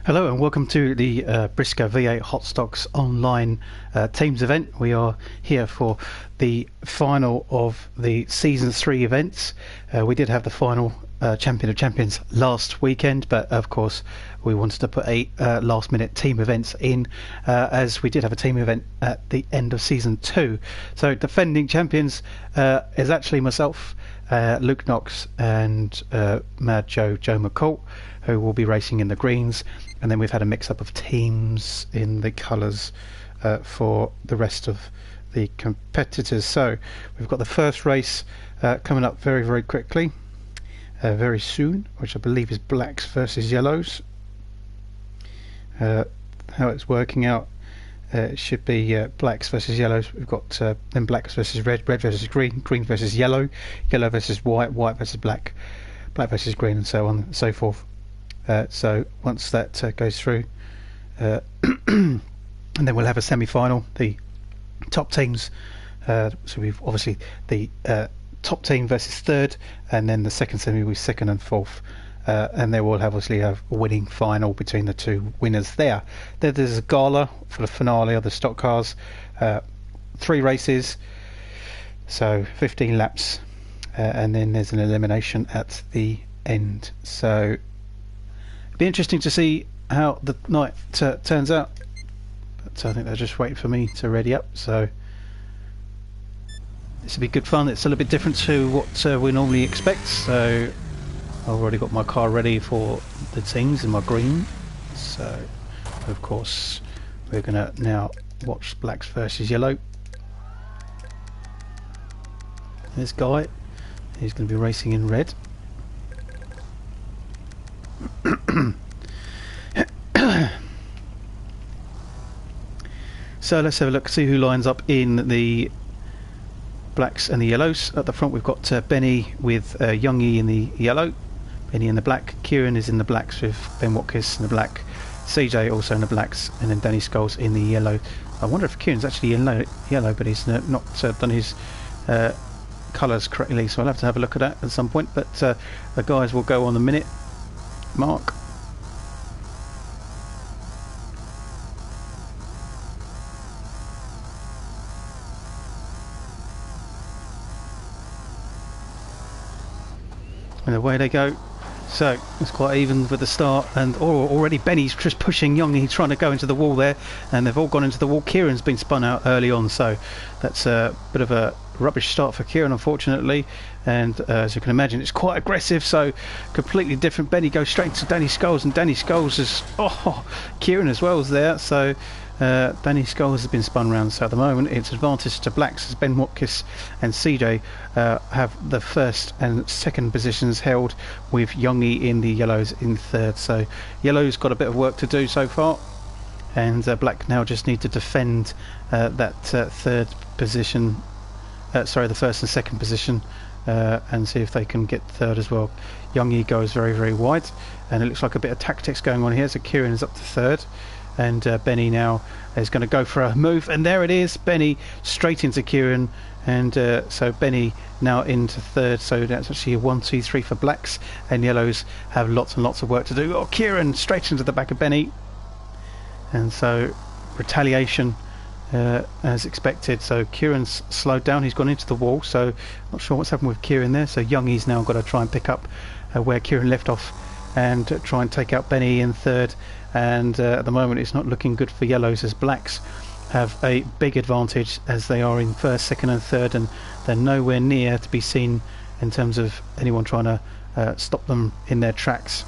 Hello and welcome to the BriSCA V8 Hotstox online teams event. We are here for the final of the Season 3 events. We did have the final Champion of Champions last weekend, but of course we wanted to put a last minute team events in as we did have a team event at the end of Season 2. So defending champions is actually myself, Luke Knox and Mad Joe McCall, who will be racing in the greens, and then we've had a mix-up of teams in the colours for the rest of the competitors. So we've got the first race coming up very quickly, very soon, which I believe is blacks versus yellows. How it's working out, it should be blacks versus yellows. We've got then blacks versus red versus green versus yellow versus white versus black versus green, and so on and so forth. So once that goes through, and then we'll have a semi-final, the top teams, so we've obviously the top team versus third, and then the second semi will be second and fourth, and they will obviously have a winning final between the two winners there. There's a gala for the finale of the stock cars, 3 races, so 15 laps, and then there's an elimination at the end. So it'll be interesting to see how the night turns out, but I think they're just waiting for me to ready up, so this will be good fun. It's a little bit different to what we normally expect, so I've already got my car ready for the teams in my green. So of course we're going to now watch blacks versus yellow. This guy, he's going to be racing in red. So let's have a look, see who lines up in the blacks and the yellows. At the front we've got Benny with Youngie in the yellow, Benny in the black, Kieran is in the blacks with Ben Watkins in the black, CJ also in the blacks, and then Danny Scholes in the yellow. I wonder if Kieran's actually in yellow, but he's not done his colours correctly, so I'll have to have a look at that at some point. But the guys will go on the minute mark. And away they go. So it's quite even with the start, and already Benny's just pushing Young. He's trying to go into the wall there, and they've all gone into the wall. Kieran's been spun out early on, so that's a bit of a rubbish start for Kieran, unfortunately. And as you can imagine, it's quite aggressive, so completely different. Benny goes straight to Danny Scholes, and Danny Scholes is Kieran as well is there, so Danny Scholes has been spun round. So at the moment it's advantage to blacks as Ben Watkins and CJ have the first and second positions held, with Youngie in the yellows in third. So yellow's got a bit of work to do so far, and black now just need to defend that third position, sorry, the first and second position, and see if they can get third as well. Youngie goes very wide, and it looks like a bit of tactics going on here. So Kieran is up to third, and Benny now is going to go for a move, and there it is, Benny straight into Kieran, and so Benny now into third. So that's actually a 1, 2, 3 for blacks, and yellows have lots and lots of work to do. Kieran straight into the back of Benny, and so retaliation as expected. So Kieran's slowed down, he's gone into the wall, so not sure what's happened with Kieran there. So Youngie's now got to try and pick up where Kieran left off, and try and take out Benny in third. And at the moment it's not looking good for yellows, as blacks have a big advantage as they are in first, second and third, and they're nowhere near to be seen in terms of anyone trying to stop them in their tracks.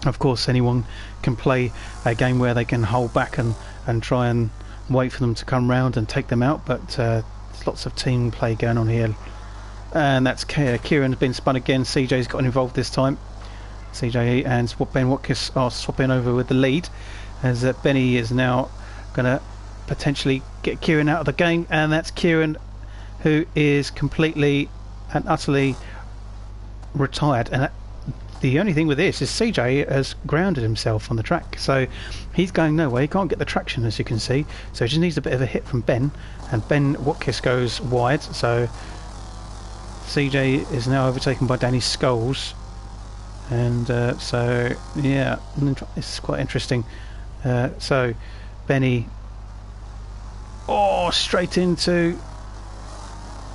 Of course anyone can play a game where they can hold back and try and wait for them to come round and take them out, but there's lots of team play going on here. And that's Kieran's been spun again. CJ's got involved this time. CJ and Ben Watkins are swapping over with the lead, as Benny is now going to potentially get Kieran out of the game, and that's Kieran who is completely and utterly retired. And the only thing with this is CJ has grounded himself on the track, so he's going nowhere. He can't get the traction, as you can see, so he just needs a bit of a hit from Ben, and Ben Watkins goes wide. So CJ is now overtaken by Danny Scholes, And so yeah, this is quite interesting. So Benny, straight into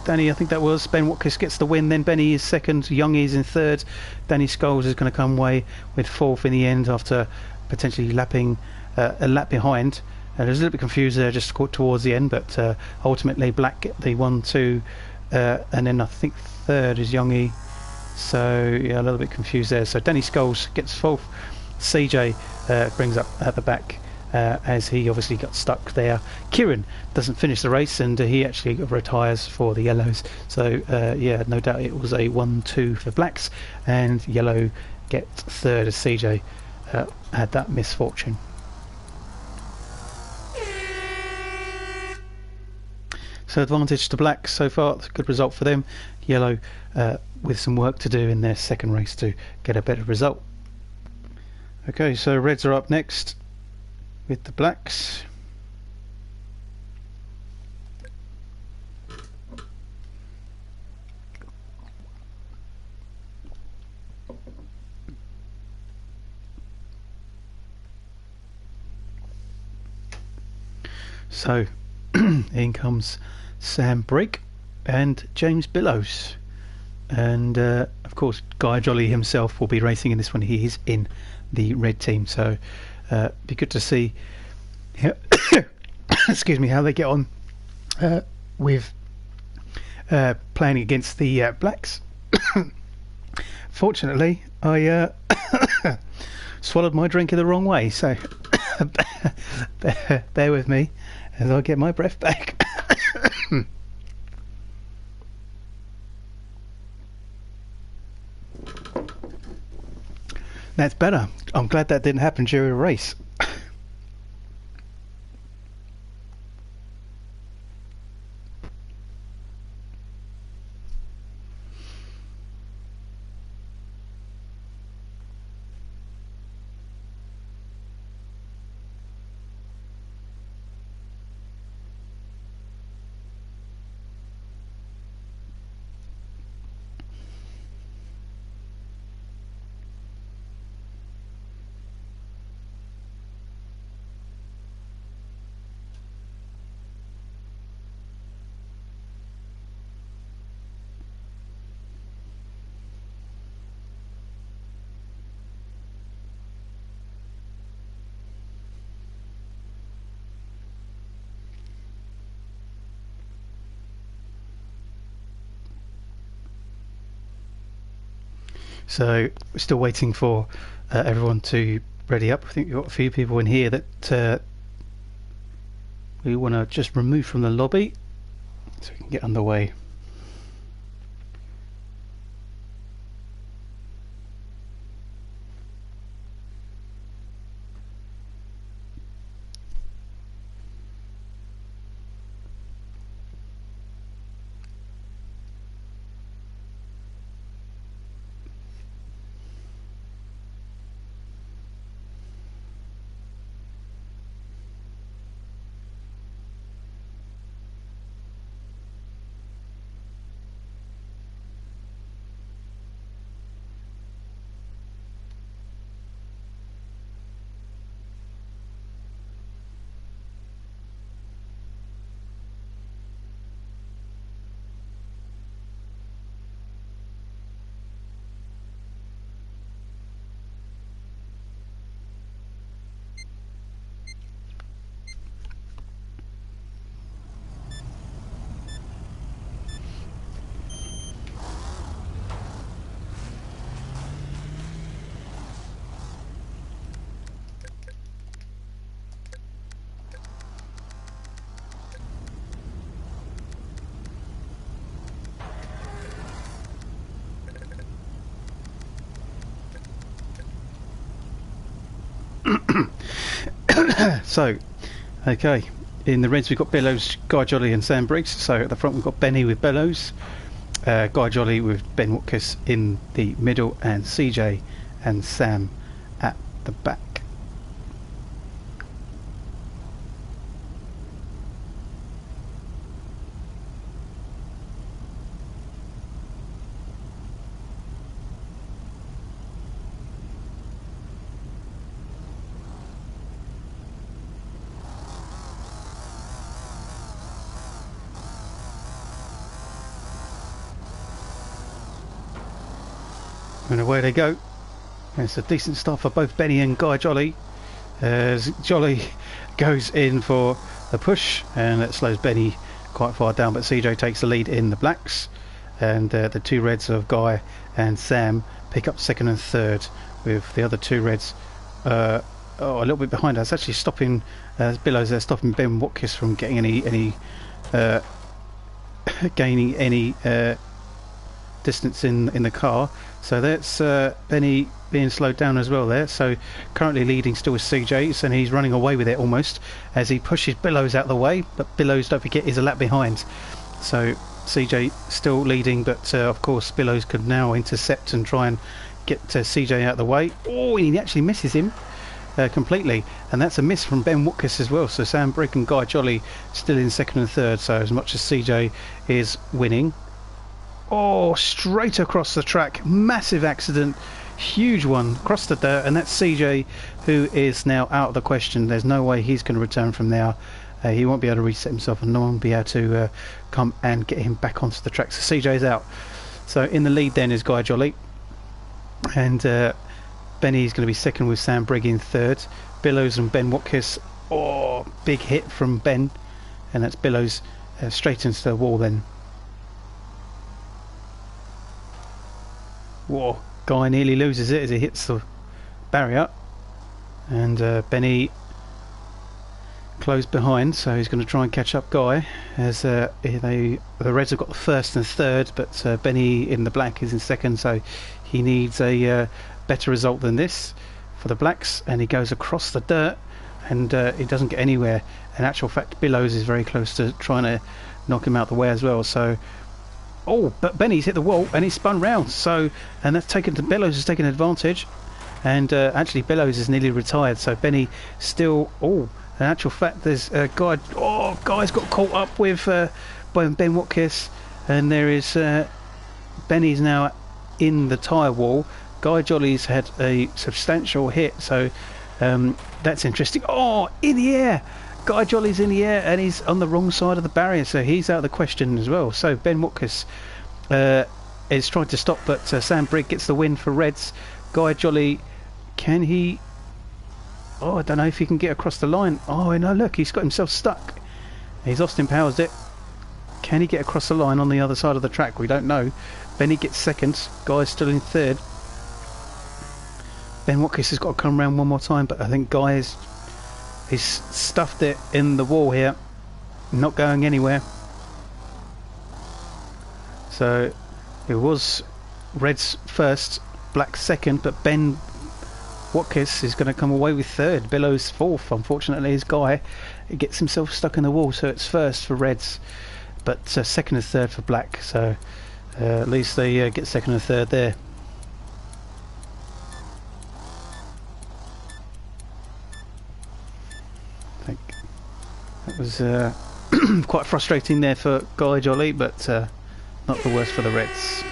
Danny, I think that was. Ben Watkins gets the win, then Benny is second, Youngie is in third, Danny Scholes is going to come away with fourth in the end after potentially lapping a lap behind. I was a little bit confused there just towards the end, but ultimately Black get the 1-2, and then I think third is Youngie. So yeah, a little bit confused there. So Danny Scholes gets fourth, CJ brings up at the back, as he obviously got stuck there. Kieran doesn't finish the race, and he actually retires for the yellows. So yeah, no doubt it was a 1-2 for blacks, and yellow get third as CJ had that misfortune. So advantage to blacks so far, good result for them. Yellow with some work to do in their second race to get a better result. Okay, so reds are up next with the blacks. So in comes Sam Brake and James Billows, and of course Guy Jolly himself will be racing in this one. He is in the red team, so be good to see excuse me, how they get on with playing against the blacks. Fortunately I swallowed my drink in the wrong way, so bear with me as I get my breath back. That's better. I'm glad that didn't happen during a race. So we're still waiting for everyone to ready up. I think we've got a few people in here that we want to just remove from the lobby so we can get underway. So, okay, in the reds we've got Bellows, Guy Jolly and Sam Briggs. So at the front we've got Benny with Bellows, Guy Jolly with Ben Watkins in the middle, and CJ and Sam at the back. And away they go. It's a decent start for both Benny and Guy Jolly, as Jolly goes in for the push, and that slows Benny quite far down, but CJ takes the lead in the blacks, and the two reds of Guy and Sam pick up second and third, with the other two reds a little bit behind us, actually stopping Billows there, stopping Ben Watkins from getting any gaining any distance in the car. So that's Benny being slowed down as well there. So currently leading still is CJ, and he's running away with it almost as he pushes Billows out of the way, but Billows, don't forget, is a lap behind. So CJ still leading, but of course Billows could now intercept and try and get CJ out of the way. Oh, he actually misses him completely, and that's a miss from Ben Watkins as well. So Sam Brigg and Guy Jolly still in second and third, so as much as CJ is winning. Oh, straight across the track, massive accident, huge one across the dirt, and that's CJ who is now out of the question. There's no way he's going to return from now. He won't be able to reset himself, and no one will be able to come and get him back onto the track. So CJ's out. So in the lead then is Guy Jolly, and Benny's going to be second with Sam Brigg in third. Billows and Ben Watkins. Oh, big hit from Ben, and that's Billows straight into the wall then. Whoa, Guy nearly loses it as he hits the barrier, and Benny close behind, so he's going to try and catch up Guy, as the Reds have got the first and third, but Benny in the black is in second, so he needs a better result than this for the blacks, and he goes across the dirt, and he doesn't get anywhere. In actual fact, Billows is very close to trying to knock him out the way as well. So oh, but Benny's hit the wall and he's spun round, so, and that's taken to Billows has taken advantage, and actually Billows is nearly retired, so Benny still, oh, in actual fact there's Guy, oh, Guy's got caught up with Ben Watkins, and there is Benny's now in the tyre wall. Guy Jolly's had a substantial hit, so that's interesting. Oh, in the air! Guy Jolly's in the air, and he's on the wrong side of the barrier, so he's out of the question as well. So Ben Watkins is trying to stop, but Sam Brigg gets the win for Reds. Guy Jolly, can he? Oh, I don't know if he can get across the line. Oh no, look, he's got himself stuck. He's Austin Powers it. Can he get across the line on the other side of the track? We don't know. Benny gets second. Guy's still in third. Ben Watkins has got to come round one more time, but I think Guy he's stuffed it in the wall here, not going anywhere. So it was Reds first, Black second, but Ben Watkins is going to come away with third. Billows fourth. Unfortunately, his Guy gets himself stuck in the wall, so it's first for Reds, but second and third for Black. So at least they get second and third there. That was quite frustrating there for Guy Jolly, but not the worst for the Reds.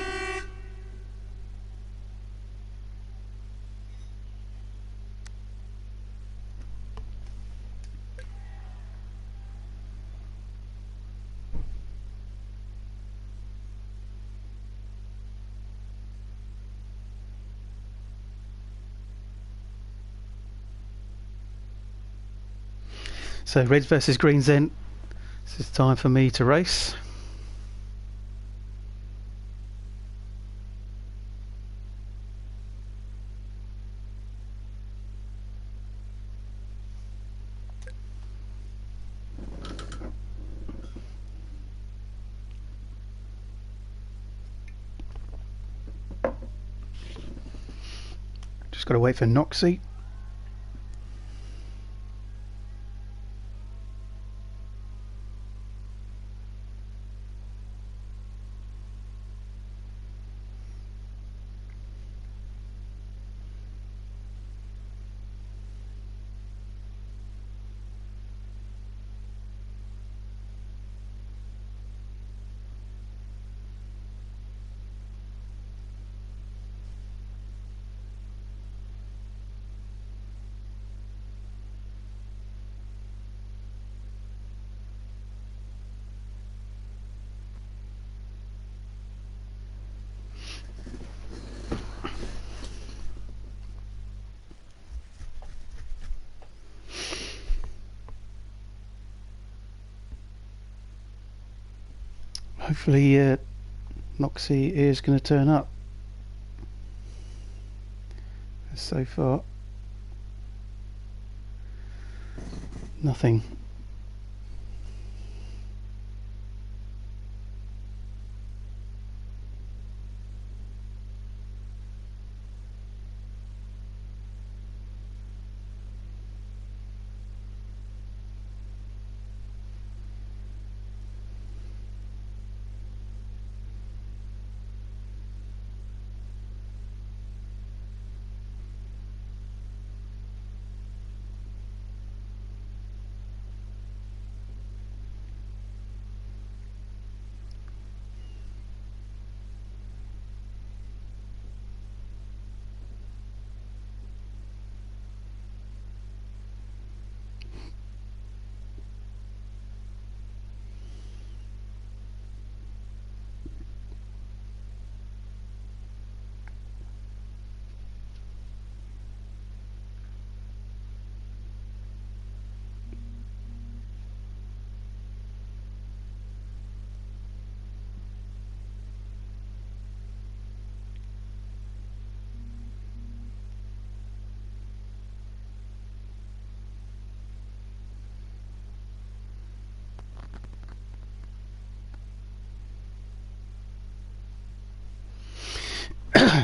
So Reds versus Greens then. This is time for me to race. Just got to wait for Noxie. Hopefully Noxie is going to turn up. So far, nothing.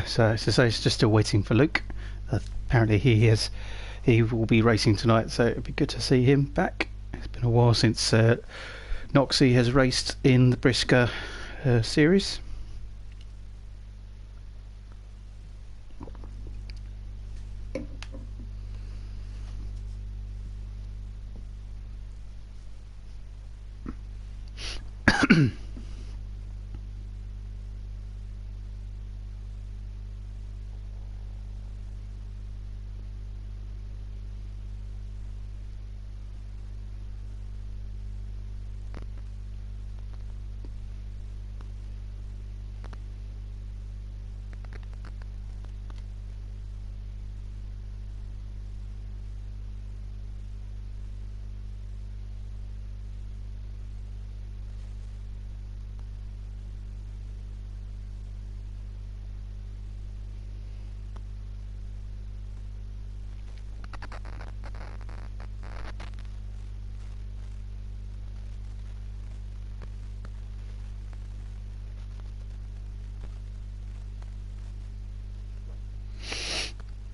So as I say, it's just still waiting for Luke. Apparently he will be racing tonight, so it'd be good to see him back. It's been a while since Noxie has raced in the BriSCA series.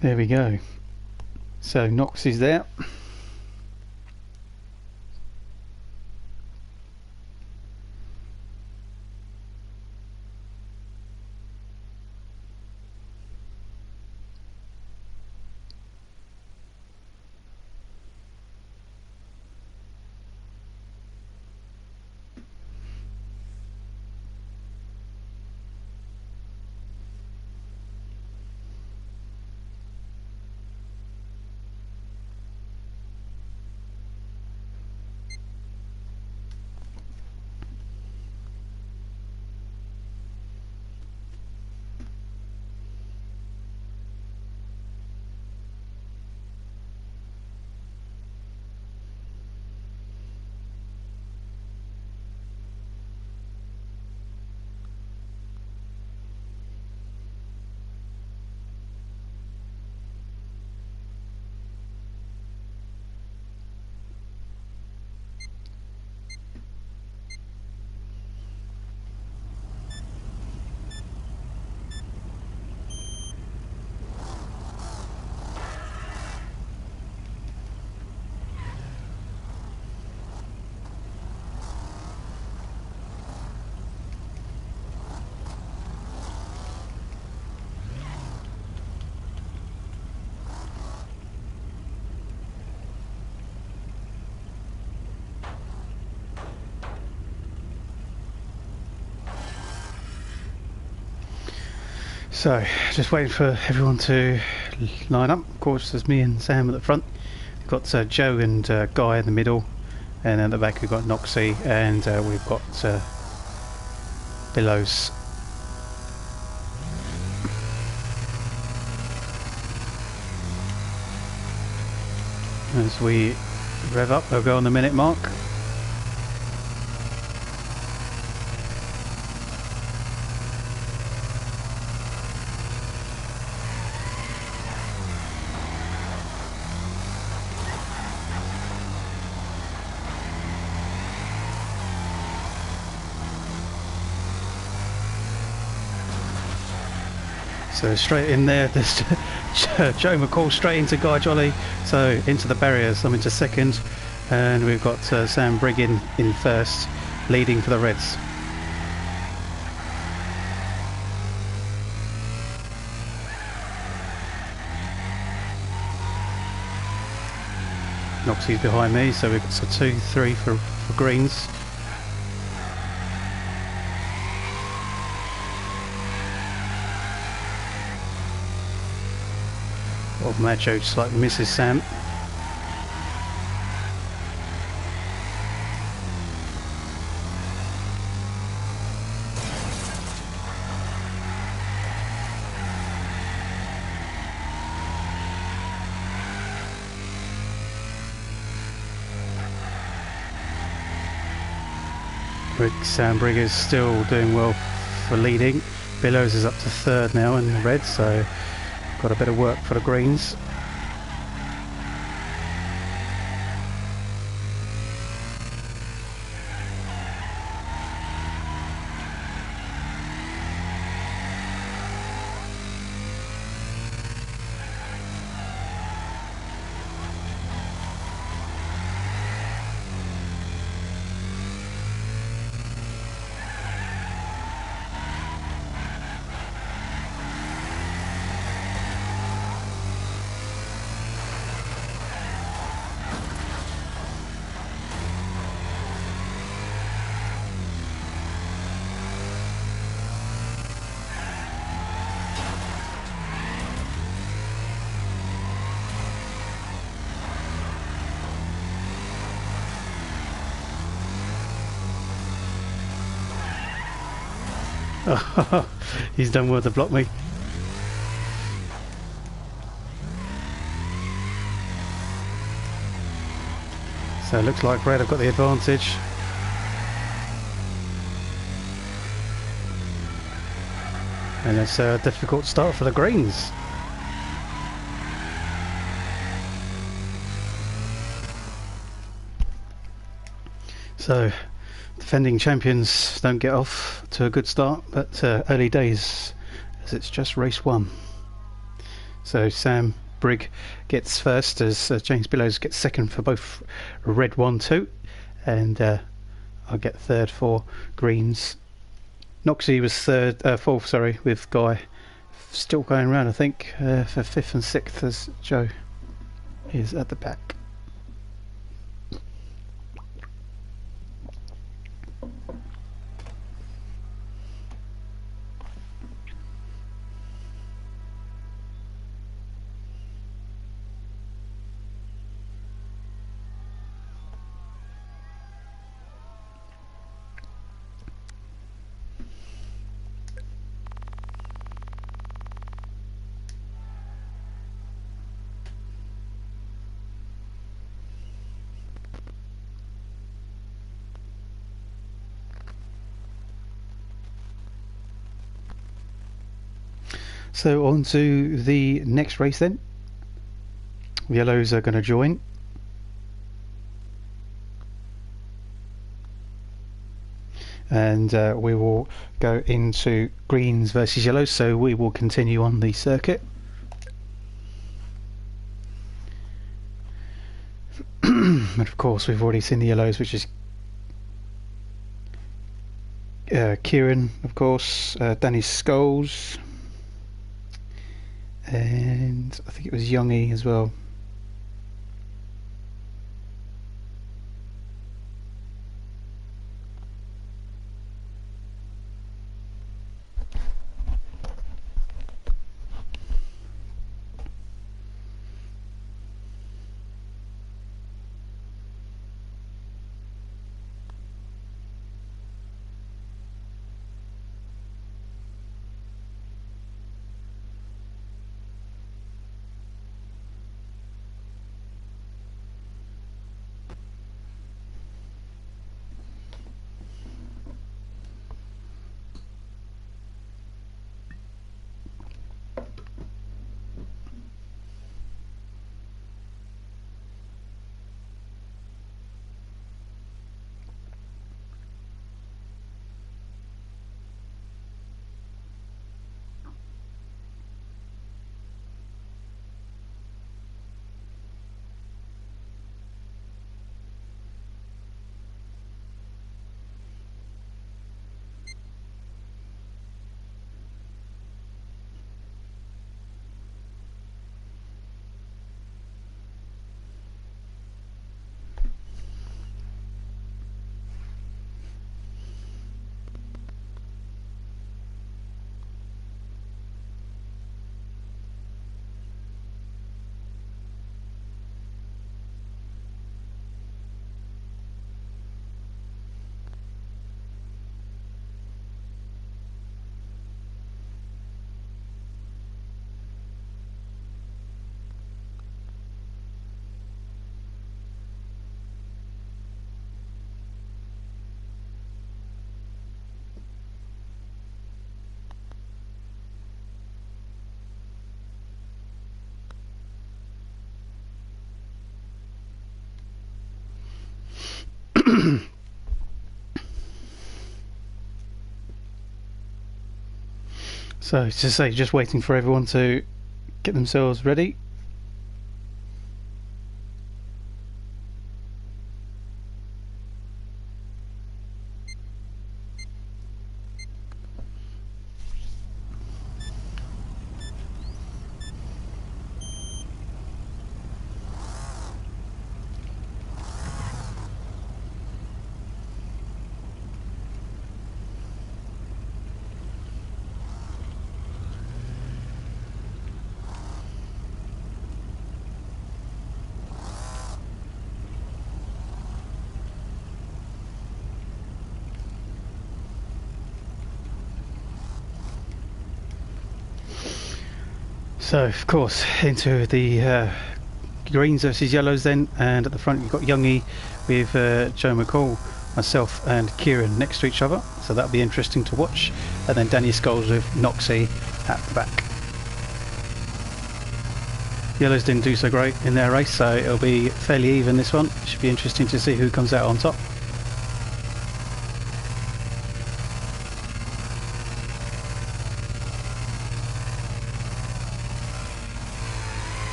There we go. So Noxie's there. So, just waiting for everyone to line up. Of course, there's me and Sam at the front. We've got Joe and Guy in the middle, and at the back we've got Noxie, and we've got Billows. As we rev up, they'll go on the minute mark. So straight in there, there's Joe McCall straight into Guy Jolly, so into the barriers. I'm into second, and we've got Sam Brigg in first, leading for the Reds. Noxie's behind me, so we've got 2-3 for greens. Of Macho just like Mrs. Sam. Sam Brigg is still doing well for leading. Billows is up to third now in the red, so got a bit of work for the greens. He's done well to block me. So it looks like Red have got the advantage. And it's a difficult start for the greens. So defending champions don't get off to a good start, but early days, as it's just race one. So Sam Brigg gets first, as James Billows gets second for both red 1-2, and I'll get third for greens. Noxie was fourth, sorry, with Guy still going around, I think, for fifth and sixth, as Joe is at the back. So on to the next race then. Yellows are going to join. And we will go into greens versus yellows, so we will continue on the circuit. And of course we've already seen the yellows, which is Kieran, of course, Danny Scholes, and I think it was Youngie as well. So, as I say, just waiting for everyone to get themselves ready. So, of course, into the greens versus yellows then, and at the front you've got Youngie with Joe McCall, myself and Kieran next to each other, so that'll be interesting to watch. And then Danny Scholes with Noxie at the back. Yellows didn't do so great in their race, so it'll be fairly even this one. Should be interesting to see who comes out on top.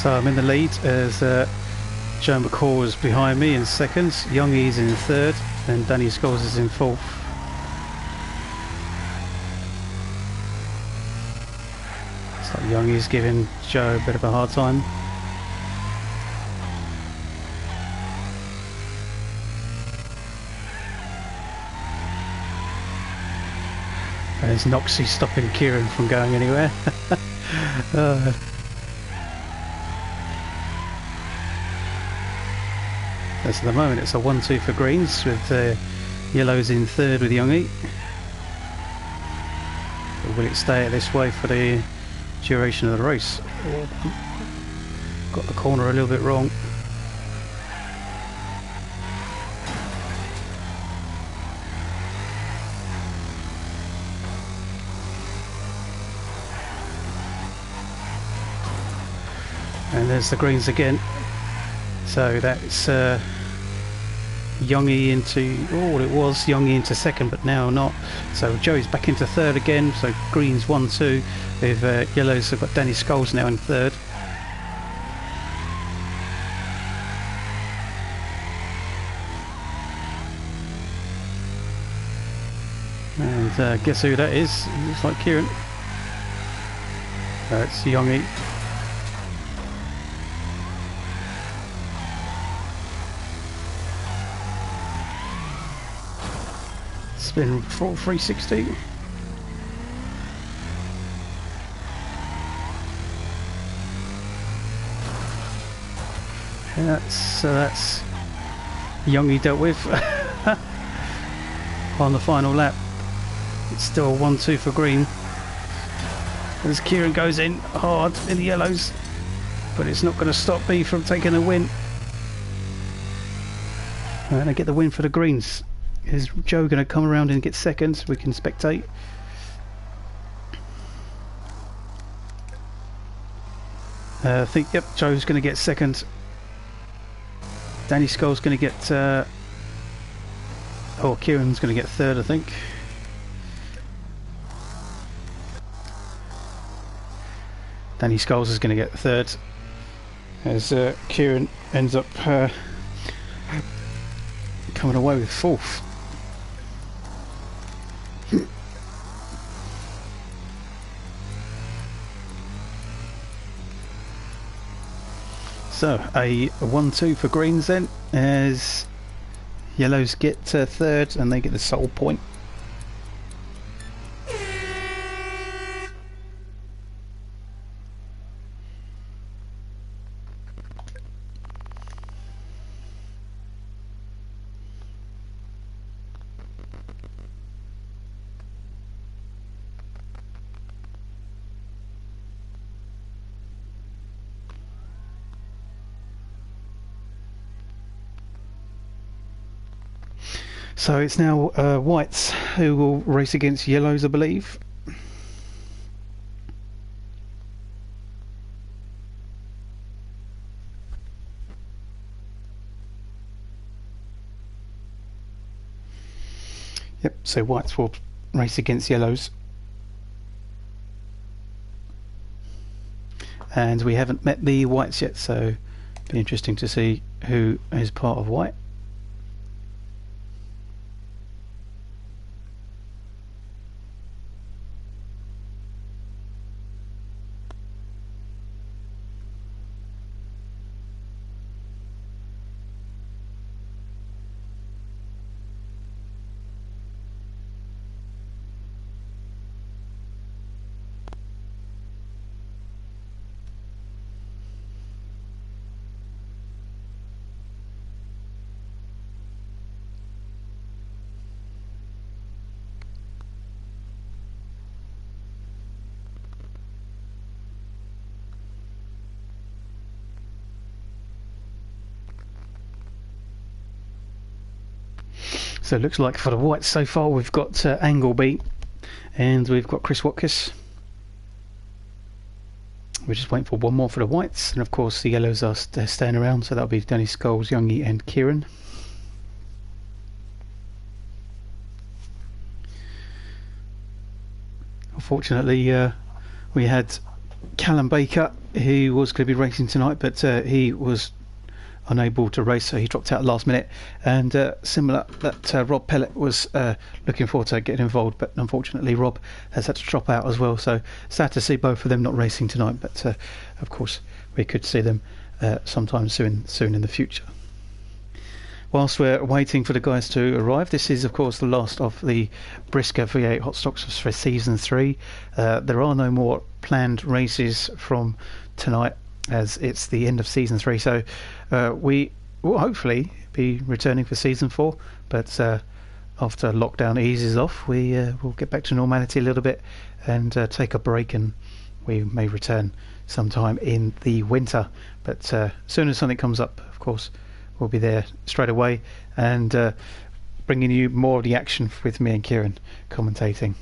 So I'm in the lead as Joe McCall is behind me in second, Youngie's in third, and Danny Scholes is in fourth. Looks like Youngie's giving Joe a bit of a hard time. There's Noxie stopping Kieran from going anywhere. As at the moment it's a 1-2 for greens with yellows in third with Youngie. Or will it stay this way for the duration of the race? Got the corner a little bit wrong. And there's the greens again. So that's Youngie into, oh it was Youngie into second, but now not. So Joey's back into third again, so greens 1-2 with yellows have got Danny Scholes now in third. And guess who that is? Looks like Kieran. It's Youngie. Spin 360. That's Youngie dealt with on the final lap. It's still 1-2 for green as Kieran goes in hard in the yellows, but it's not going to stop me from taking a win. And I get the win for the greens. Is Joe going to come around and get second? We can spectate. I think, yep, Joe's going to get second. Danny Scholes going to get... Kieran's going to get third, I think. Danny Scholes is going to get third. As Kieran ends up coming away with fourth. So a 1-2 for greens then, as yellows get third and they get the sole point. So it's now whites who will race against yellows, I believe. Yep, so whites will race against yellows. And we haven't met the whites yet, so it'll be interesting to see who is part of white. So it looks like for the whites so far we've got Angleby and we've got Chris Watkiss. We're just waiting for one more for the whites, and of course the yellows are staying around, so that'll be Danny Scholes, Youngie and Kieran. Unfortunately we had Callum Baker, who was going to be racing tonight, but he was unable to race, so he dropped out last minute. And similar that Rob Pellett was looking forward to getting involved, but unfortunately Rob has had to drop out as well, so sad to see both of them not racing tonight, but of course we could see them sometime soon in the future. Whilst we're waiting for the guys to arrive, this is of course the last of the BriSCA V8 Hotstox for season 3. There are no more planned races from tonight, as it's the end of season 3, so we will hopefully be returning for season 4, but after lockdown eases off, we will get back to normality a little bit and take a break, and we may return sometime in the winter. But as soon as something comes up, of course we'll be there straight away and bringing you more of the action with me and Kieran commentating.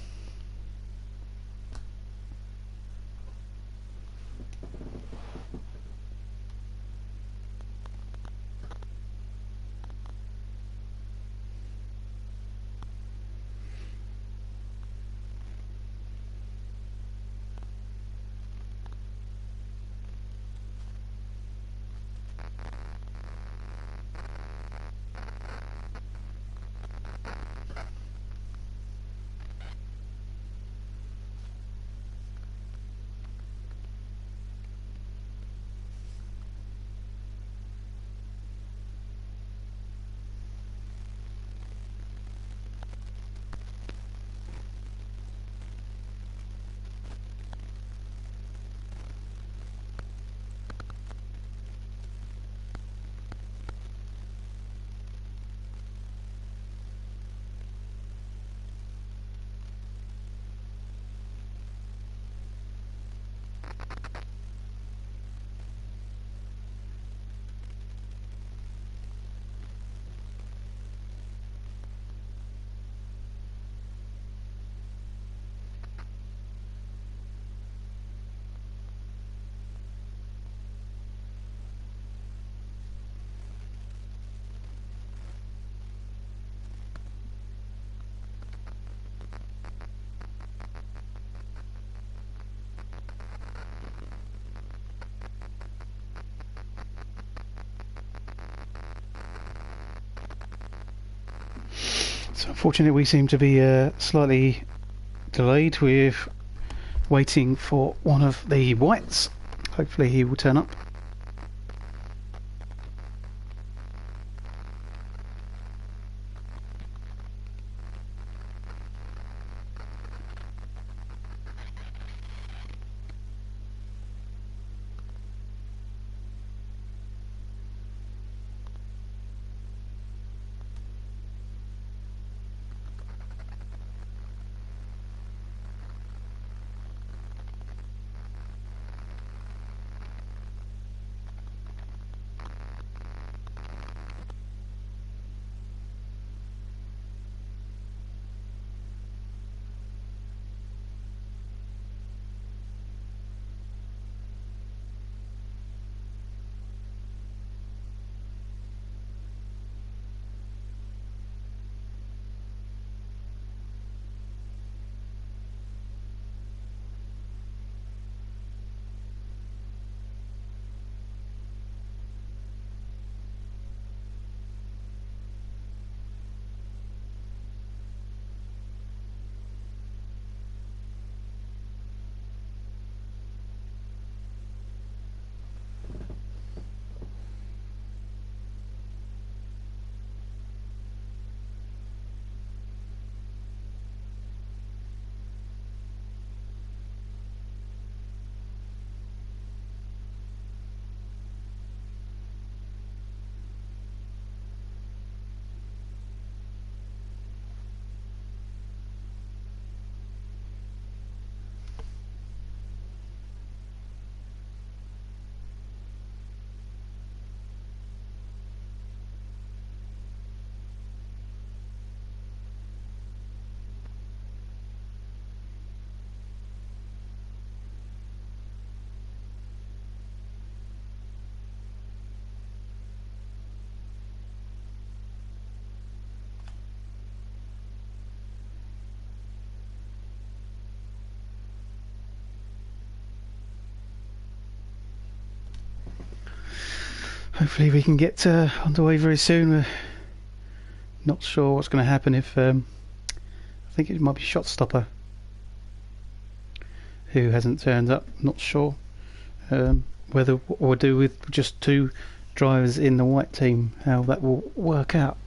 So unfortunately we seem to be slightly delayed with waiting for one of the whites. Hopefully he will turn up. hopefully we can get underway very soon. We're not sure what's going to happen if I think it might be Shotstopper who hasn't turned up. Not sure whether what we'll do with just 2 drivers in the white team, how that will work out.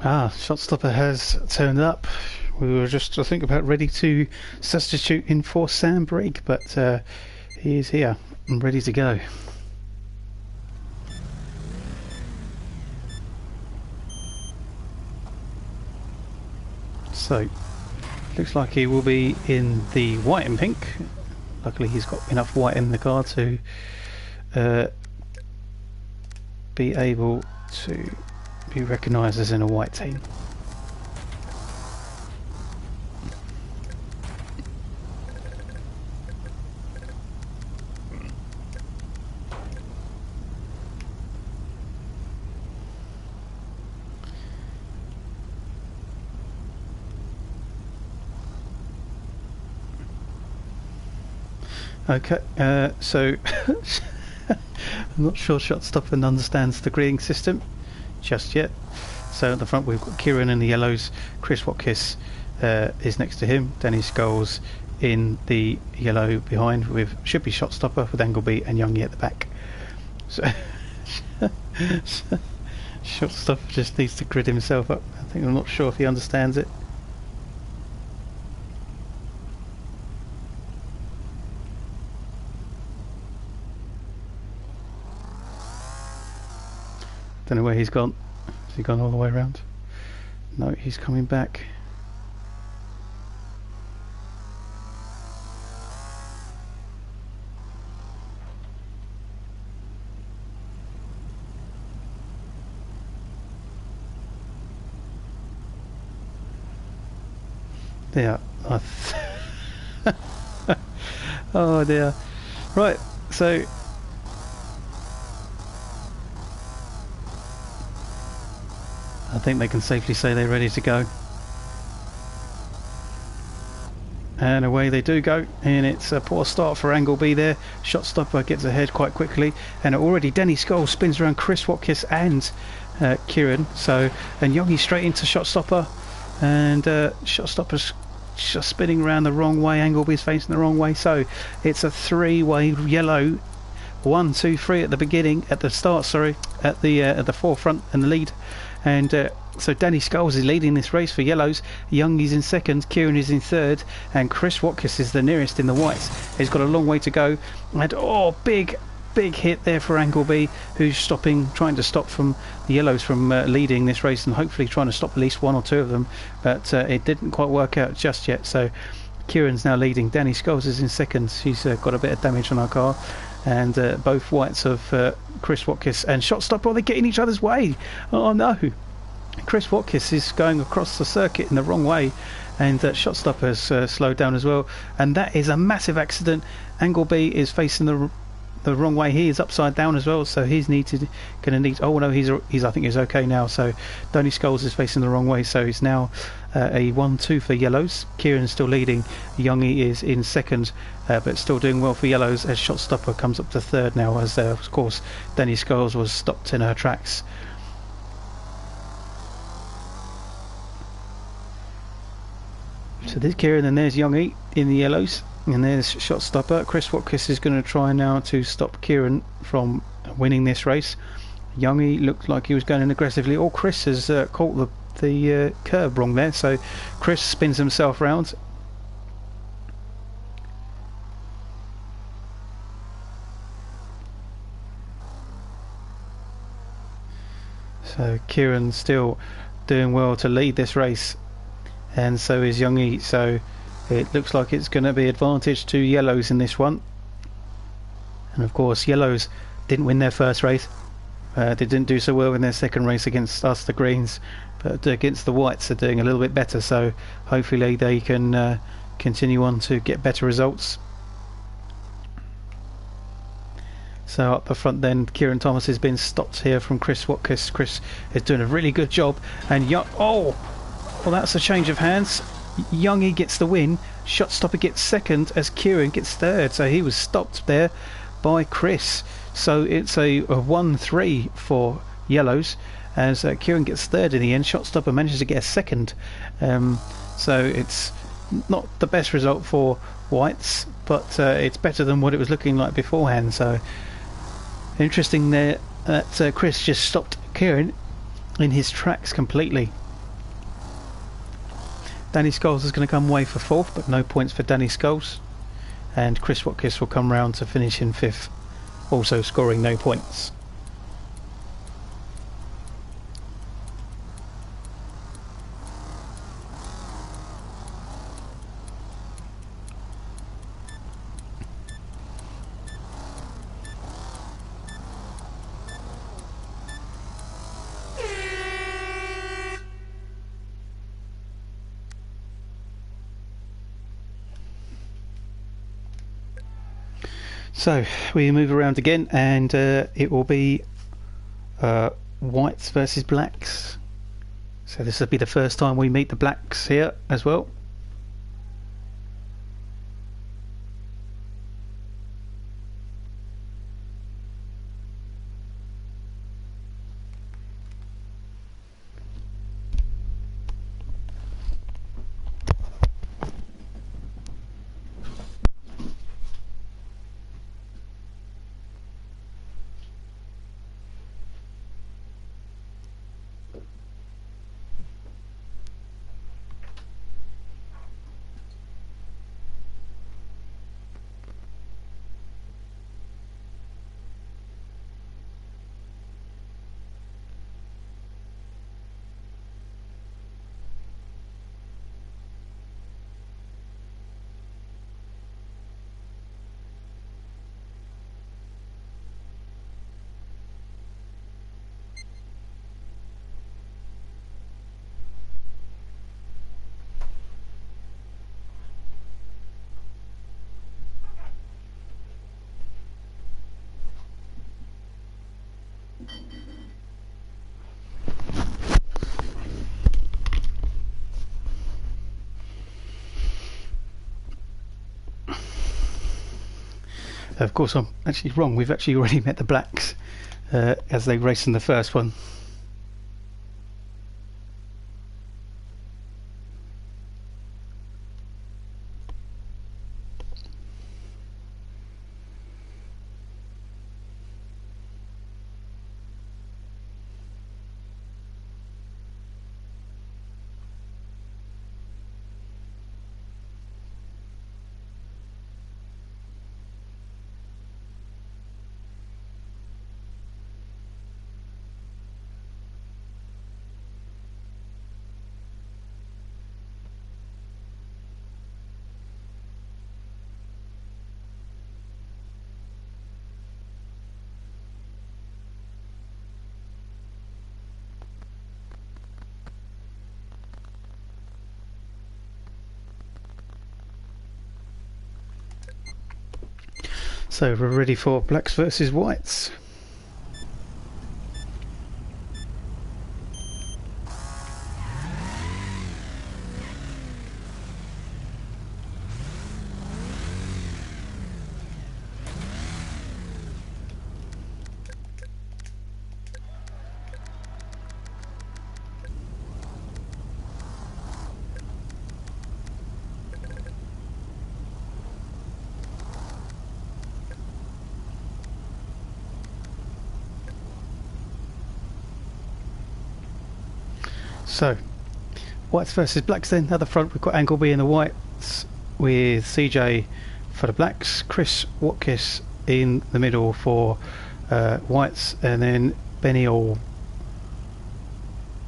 Shotstopper has turned up. We were just, I think, about ready to substitute in for Sam Brigg, but he is here and ready to go. So, looks like he will be in the white and pink. Luckily he's got enough white in the car to be able to be recognised as in a white team. Okay, so I'm not sure Shotstopper understands the grading system just yet. So at the front we've got Kieran in the yellows, Chris Watkis is next to him, Danny Scholes in the yellow behind, with should be Shotstopper with Angleby and Youngie at the back. So Shotstopper just needs to grid himself up. I'm not sure if he understands it. Don't know where he's gone. Has he gone all the way around? No, he's coming back. There. Oh dear. Right, so I think they can safely say they're ready to go. And away they do go, and it's a poor start for Angleby there. Shotstopper gets ahead quite quickly, and already Danny Scholes spins around Chris Watkis and Kieran. So, and Youngie straight into Shotstopper, and Shotstopper's just spinning around the wrong way. Angleby's facing the wrong way, so it's a 3-way yellow. 1, 2, 3 at the beginning, at the start, sorry, at the forefront and the lead. And so Danny Scholes is leading this race for yellows. Youngie's in second, Kieran is in third, and Chris Watkis is the nearest in the whites. He's got a long way to go. And oh, big hit there for Angleby, who's trying to stop from the yellows from leading this race, and hopefully trying to stop at least 1 or 2 of them. But it didn't quite work out just yet. So Kieran's now leading. Danny Scholes is in second. She's got a bit of damage on her car. And both whites of Chris Watkis and Shotstopper, are they getting each other's way? Oh no! Chris Watkis is going across the circuit in the wrong way, and Shotstopper's slowed down as well, and that is a massive accident. Angleby is facing the the wrong way. He is upside down as well, so he's going to need. Oh no, he's I think he's okay now. So Danny Scholes is facing the wrong way, so he's now a 1-2 for yellows. Kieran's still leading. Youngie is in second, but still doing well for yellows as Shot Stopper comes up to third now, as of course Danny Scholes was stopped in her tracks. So there's Kieran and there's Youngie in the yellows, and there's Shot Stopper. Chris Watkins is going to try now to stop Kieran from winning this race. Youngie looked like he was going in aggressively. Oh, Chris has caught the curve wrong there, so Chris spins himself round. So Kieran still doing well to lead this race, and so is Youngie, so it looks like it's going to be advantage to yellows in this one. And of course yellows didn't win their first race, they didn't do so well in their second race against us, the greens, but against the whites they're doing a little bit better, so hopefully they can continue on to get better results. So up the front then, Kieran Thomas has been stopped here from Chris Watkins. Chris is doing a really good job, and well, that's a change of hands. Youngie gets the win, Shot Stopper gets second as Kieran gets third, so he was stopped there by Chris. So it's a 1-3 for yellows as Kieran gets third in the end. Shot Stopper manages to get a second, so it's not the best result for whites, but it's better than what it was looking like beforehand. So interesting there that Chris just stopped Kieran in his tracks completely. Danny Scholes is going to come away for fourth, but no points for Danny Scholes, and Chris Watkins will come round to finish in fifth, also scoring no points. So we move around again, and it will be whites versus blacks. So this will be the first time we meet the blacks here as well. Of course I'm actually wrong, we've actually already met the blacks as they raced in the first one. So we're ready for blacks versus whites. So, whites versus blacks then. At the front we've got Angleby in the whites with CJ for the blacks, Chris Watkis in the middle for whites, and then Benny or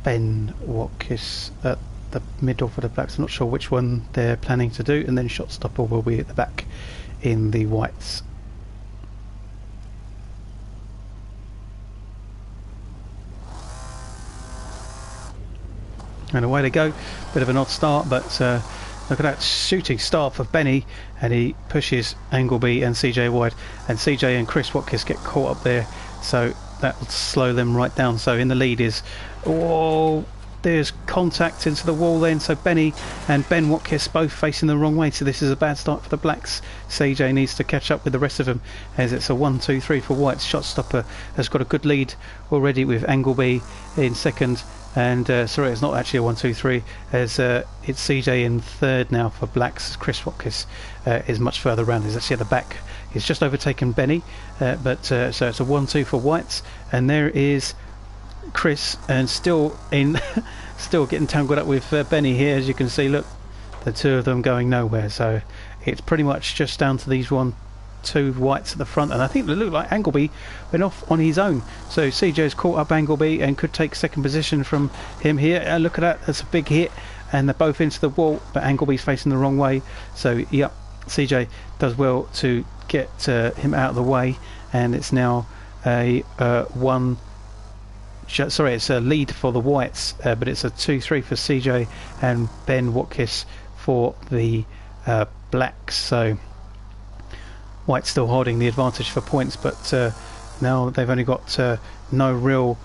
Ben Watkis at the middle for the blacks. I'm not sure which one they're planning to do, and then Shotstopper will be at the back in the whites. And away they go. Bit of an odd start, but look at that shooting start for Benny, and he pushes Angleby and CJ wide, and CJ and Chris Watkis get caught up there, so that will slow them right down. So in the lead is, oh, there's contact into the wall then, so Benny and Ben Watkis both facing the wrong way, so this is a bad start for the blacks. CJ needs to catch up with the rest of them, as it's a 1-2-3 for whites. Shotstopper has got a good lead already with Angleby in second, and sorry, it's not actually a 1-2-3, as it's CJ in third now for blacks. Chris Watkis is much further around, he's actually at the back, he's just overtaken Benny, but so it's a 1-2 for whites, and there is Chris, and still in still getting tangled up with Benny here, as you can see. Look, the two of them going nowhere, so it's pretty much just down to these 1-2 whites at the front, and I think they look like Angleby went off on his own, so CJ's caught up Angleby and could take second position from him here. Look at that, that's a big hit, and they're both into the wall, but Angleby's facing the wrong way, so yep, CJ does well to get him out of the way, and it's now a it's a lead for the whites, but it's a 2-3 for CJ and Ben Watkis for the blacks. So whites still holding the advantage for points, but now they've only got no real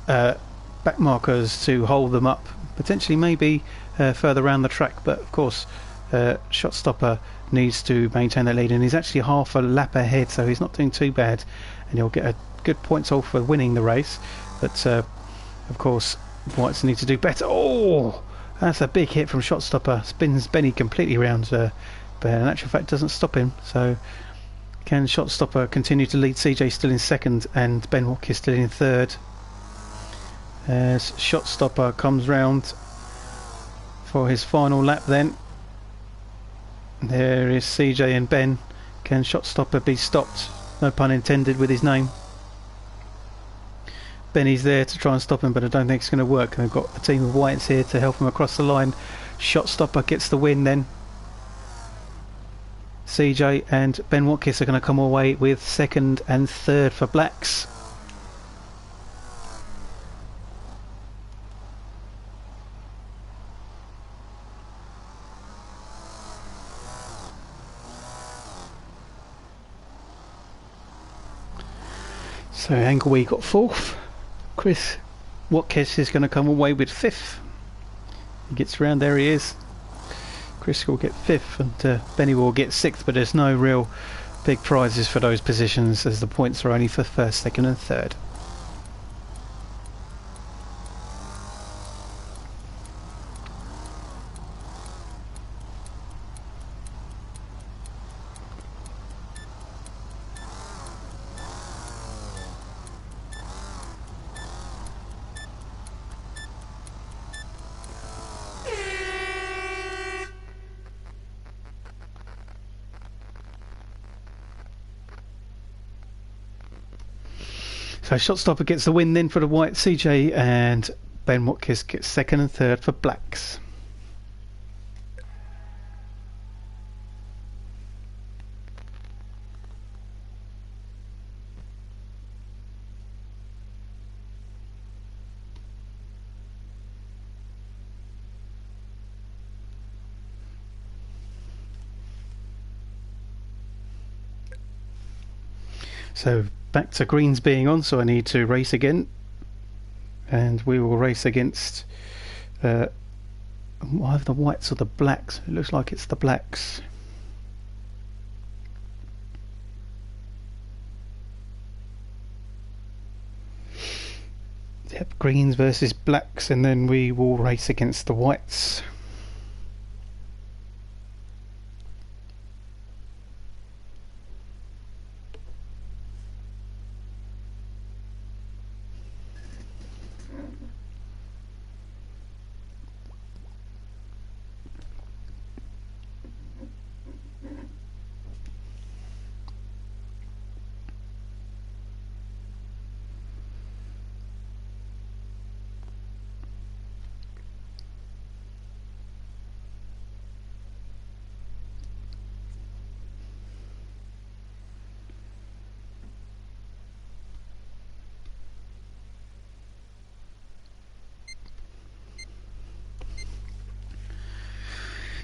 back markers to hold them up. Potentially maybe further around the track, but of course Shotstopper needs to maintain that lead, and he's actually half a lap ahead, so he's not doing too bad, and he'll get a good points off for winning the race. But of course whites need to do better. Oh, that's a big hit from Shotstopper, spins Benny completely around, but in actual fact doesn't stop him. So can Shotstopper continue to lead? CJ still in second and Ben Watkis still in third, as Shotstopper comes round for his final lap. Then there is CJ and Ben. Can Shotstopper be stopped? No pun intended with his name. Benny's there to try and stop him, but I don't think it's going to work. They've got a team of whites here to help him across the line. Shotstopper gets the win then. CJ and Ben Watkis are going to come away with second and third for blacks. So Angleby got fourth. Chris Watkis is going to come away with fifth. He gets around, there he is. Chris will get fifth and Benny will get sixth, but there's no real big prizes for those positions, as the points are only for first, second and third. So Shotstopper gets the win then for the white. CJ and Ben Watkis gets second and third for blacks. So back to greens being on, so I need to race again, and we will race against either the whites or the blacks. It looks like it's the blacks. Yep, greens versus blacks, and then we will race against the whites.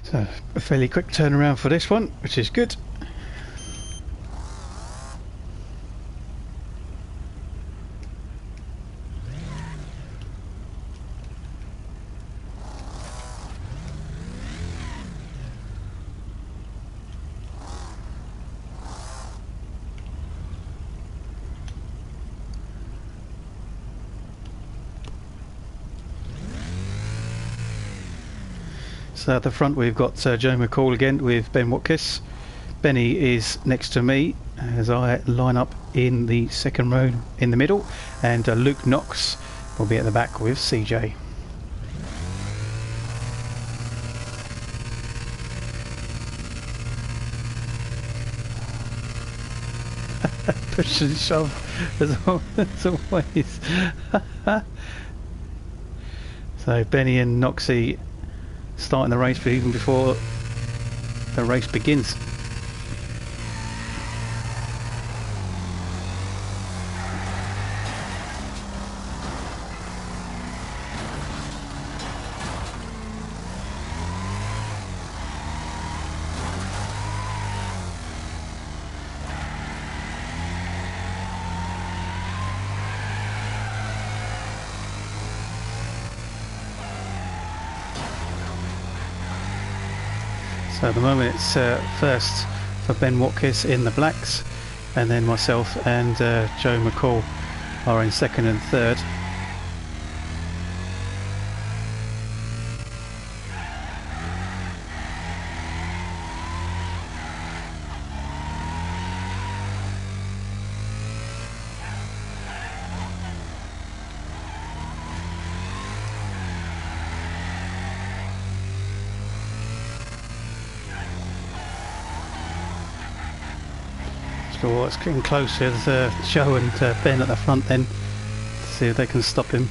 So a fairly quick turnaround for this one, which is good. So at the front we've got Joe McCall again with Ben Watkins. Benny is next to me as I line up in the second row in the middle, and Luke Knox will be at the back with CJ. Push and shove as always. So Benny and Noxie starting the race, but even before the race begins. So at the moment it's first for Ben Watkins in the blacks, and then myself and Joe McCall are in second and third. So it's getting close with Joe and Ben at the front then, to see if they can stop him.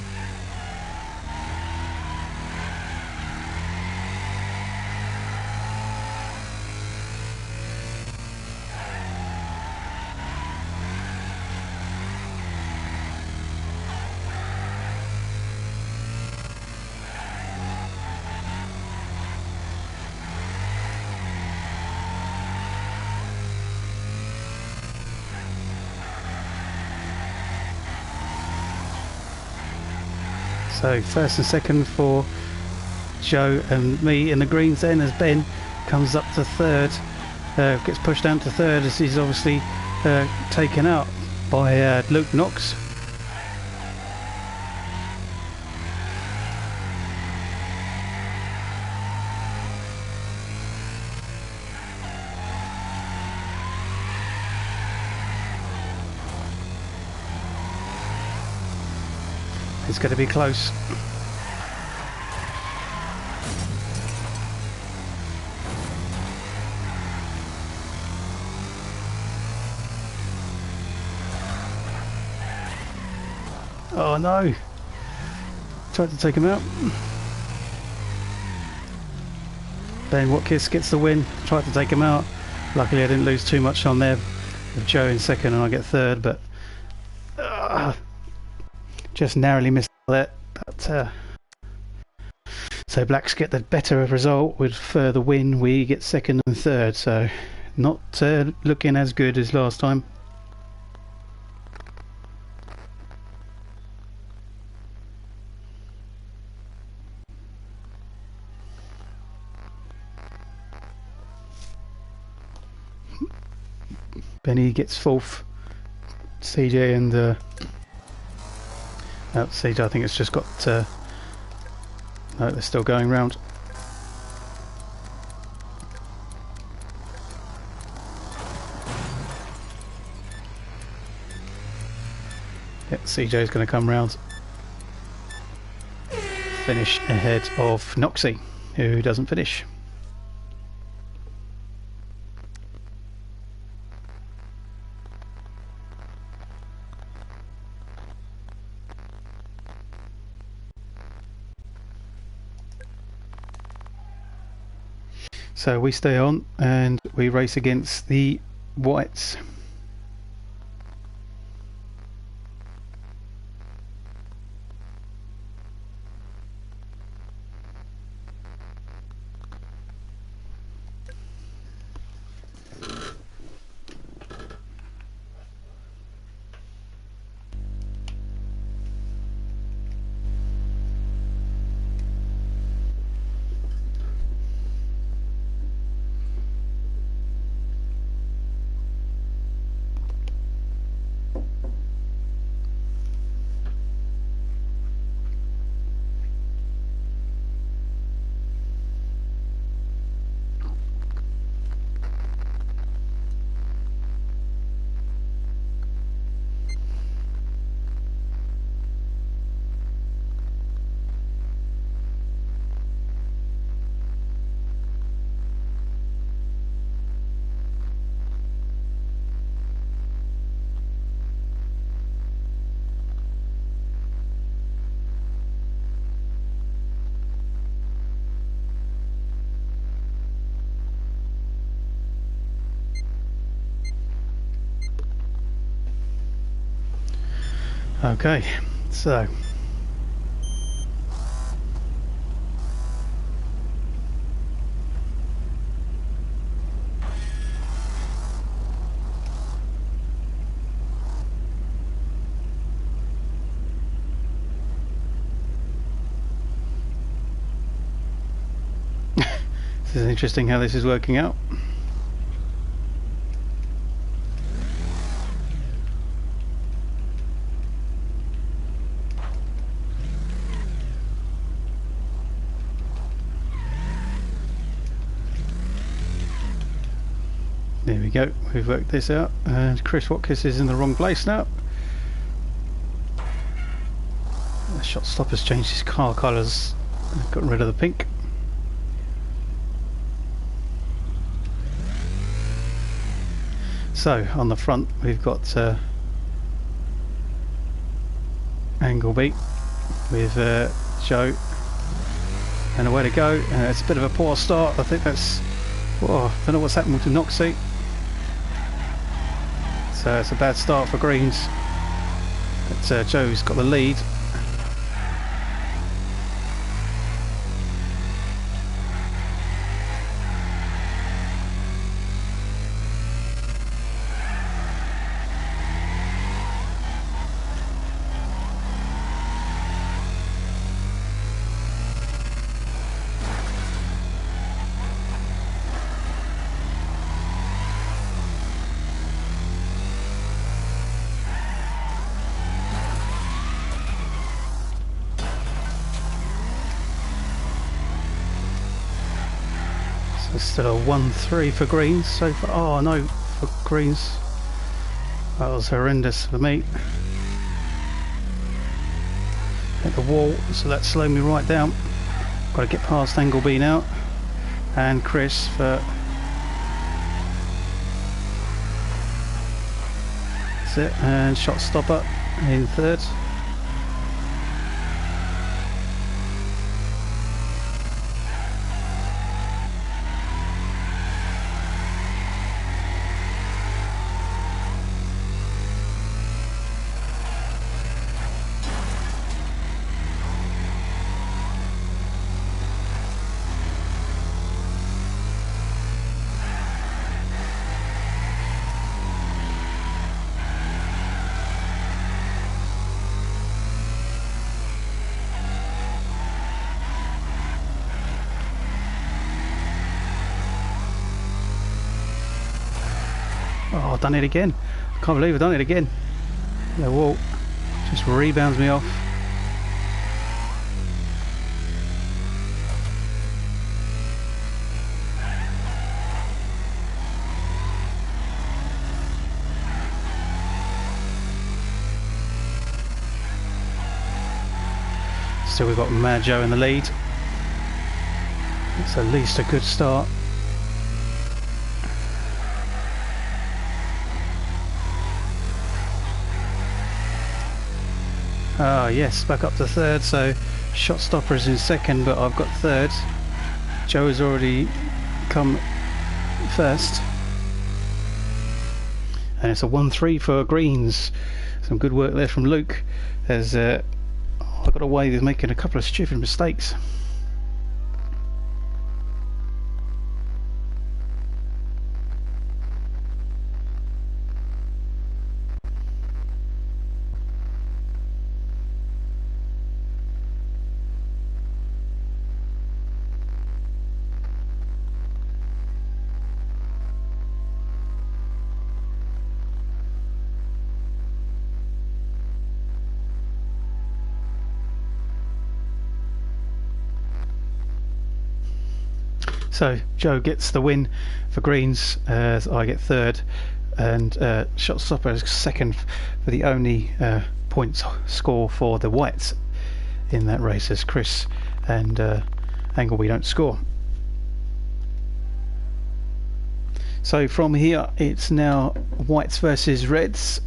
So first and second for Joe and me in the greens then, as Ben comes up to third, gets pushed down to third as he's obviously taken out by Luke Knox. It's going to be close. Oh no! Tried to take him out. Ben Watkins gets the win. Tried to take him out. Luckily I didn't lose too much on there with Joe in second and I get third, but just narrowly missed that. But so blacks get the better result with the win. We get second and third, so not looking as good as last time. Benny gets fourth. CJ and oh, CJ, I think it's just got. No, they're still going round. Yeah, CJ's going to come round. Finish ahead of Noxie, who doesn't finish. So we stay on and we race against the whites. Okay, so this is interesting how this is working out. There we go, we've worked this out, and Chris Watkins is in the wrong place now. The shot stopper's changed his car colours, got rid of the pink. So on the front we've got Angleby with Joe, and away to go. It's a bit of a poor start. I think that's, oh, I don't know what's happened to Noxie. So it's a bad start for Greens, but Joe's got the lead. Still a 1-3 for Greens so far. Oh no, for Greens. That was horrendous for me. Hit the wall, so that slowed me right down. Got to get past Angleby now. And Chris for... That's it, and shot stopper in third. Oh, I've done it again. I can't believe I've done it again. The wall just rebounds me off. Still we've got Mad Joe in the lead. It's at least a good start. Ah yes, back up to third, so Shotstopper is in second, but I've got third. Joe has already come first. And it's a 1-3 for greens. Some good work there from Luke, as I got away with making a couple of stupid mistakes. So Joe gets the win for greens, as I get third, and Shotstopper is second for the only points score for the whites in that race, as Chris and Angleby don't score. So from here it's now whites versus reds.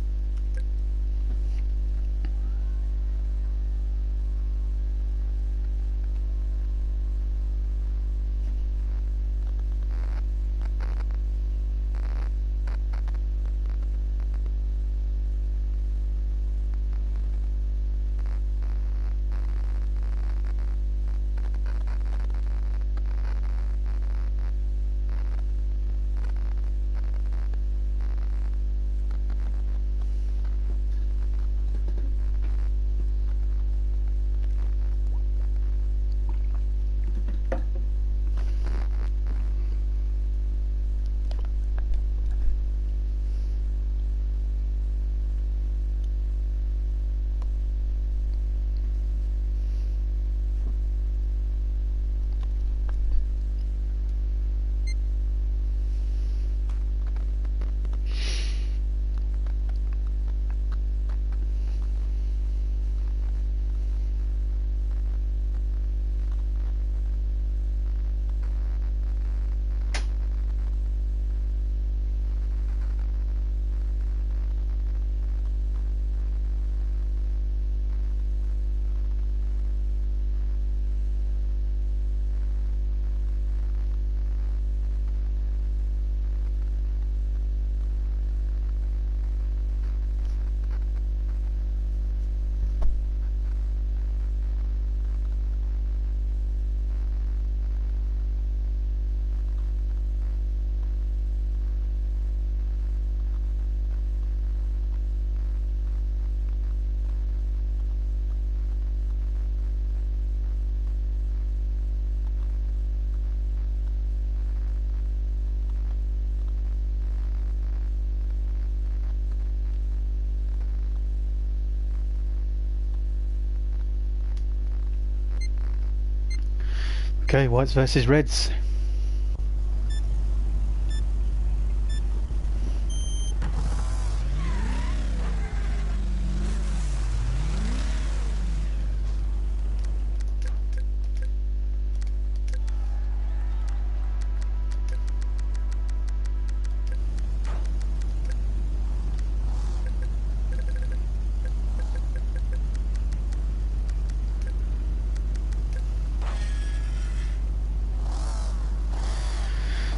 Okay, whites versus reds.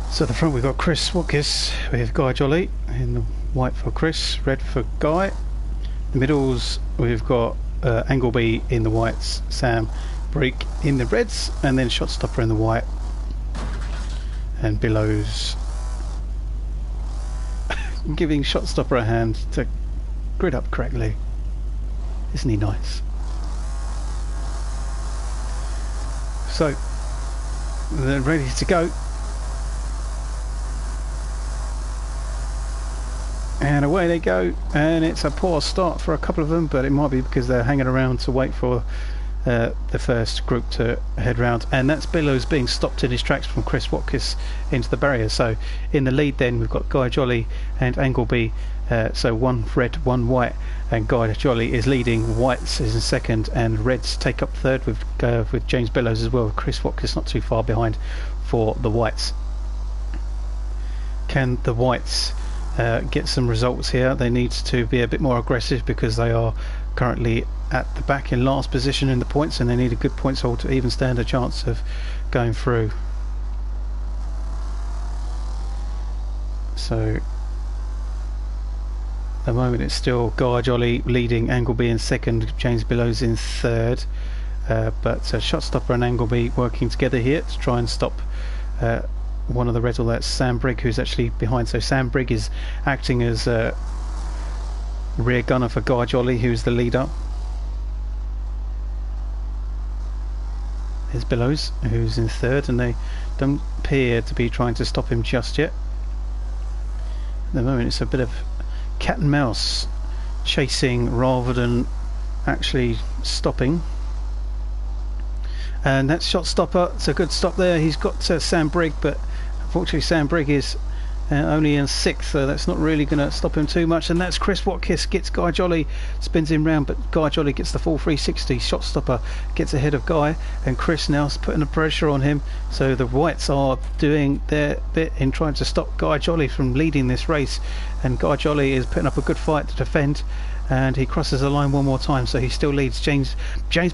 So at the front we've got Chris Watkis with Guy Jolly in the white for Chris, red for Guy. The middles we've got Angleby in the whites, Sam Break in the reds, and then Shotstopper in the white. And Billow's giving Shotstopper a hand to grid up correctly. Isn't he nice? So they're ready to go. And away they go, and it's a poor start for a couple of them, but it might be because they're hanging around to wait for the first group to head round. And that's Billows being stopped in his tracks from Chris Watkis into the barrier. So in the lead then we've got Guy Jolly and Angleby, so one red, one white, and Guy Jolly is leading, Whites is in second, and Reds take up third with James Billows as well. Chris Watkis not too far behind for the Whites. Can the Whites get some results here? They need to be a bit more aggressive because they are currently at the back in last position in the points, and they need a good points hold to even stand a chance of going through. So at the moment it's still Guy Jolly leading, Angleby in second, James Billows in third, but Shotstopper and Angleby working together here to try and stop one of the Reds, or that's Sam Brigg who's actually behind. So Sam Brigg is acting as rear gunner for Guy Jolly, who's the leader. There's Billows who's in third, and they don't appear to be trying to stop him just yet. At the moment it's a bit of cat and mouse chasing rather than actually stopping. And that's Shotstopper. It's a good stop there. He's got Sam Brigg, but unfortunately Sam Brigg is only in sixth, so that's not really going to stop him too much. And that's Chris Watkis gets Guy Jolly, spins him round, but Guy Jolly gets the full 360. Shotstopper gets ahead of Guy, and Chris now's putting the pressure on him. So the Whites are doing their bit in trying to stop Guy Jolly from leading this race, and Guy Jolly is putting up a good fight to defend. And he crosses the line one more time, so he still leads. James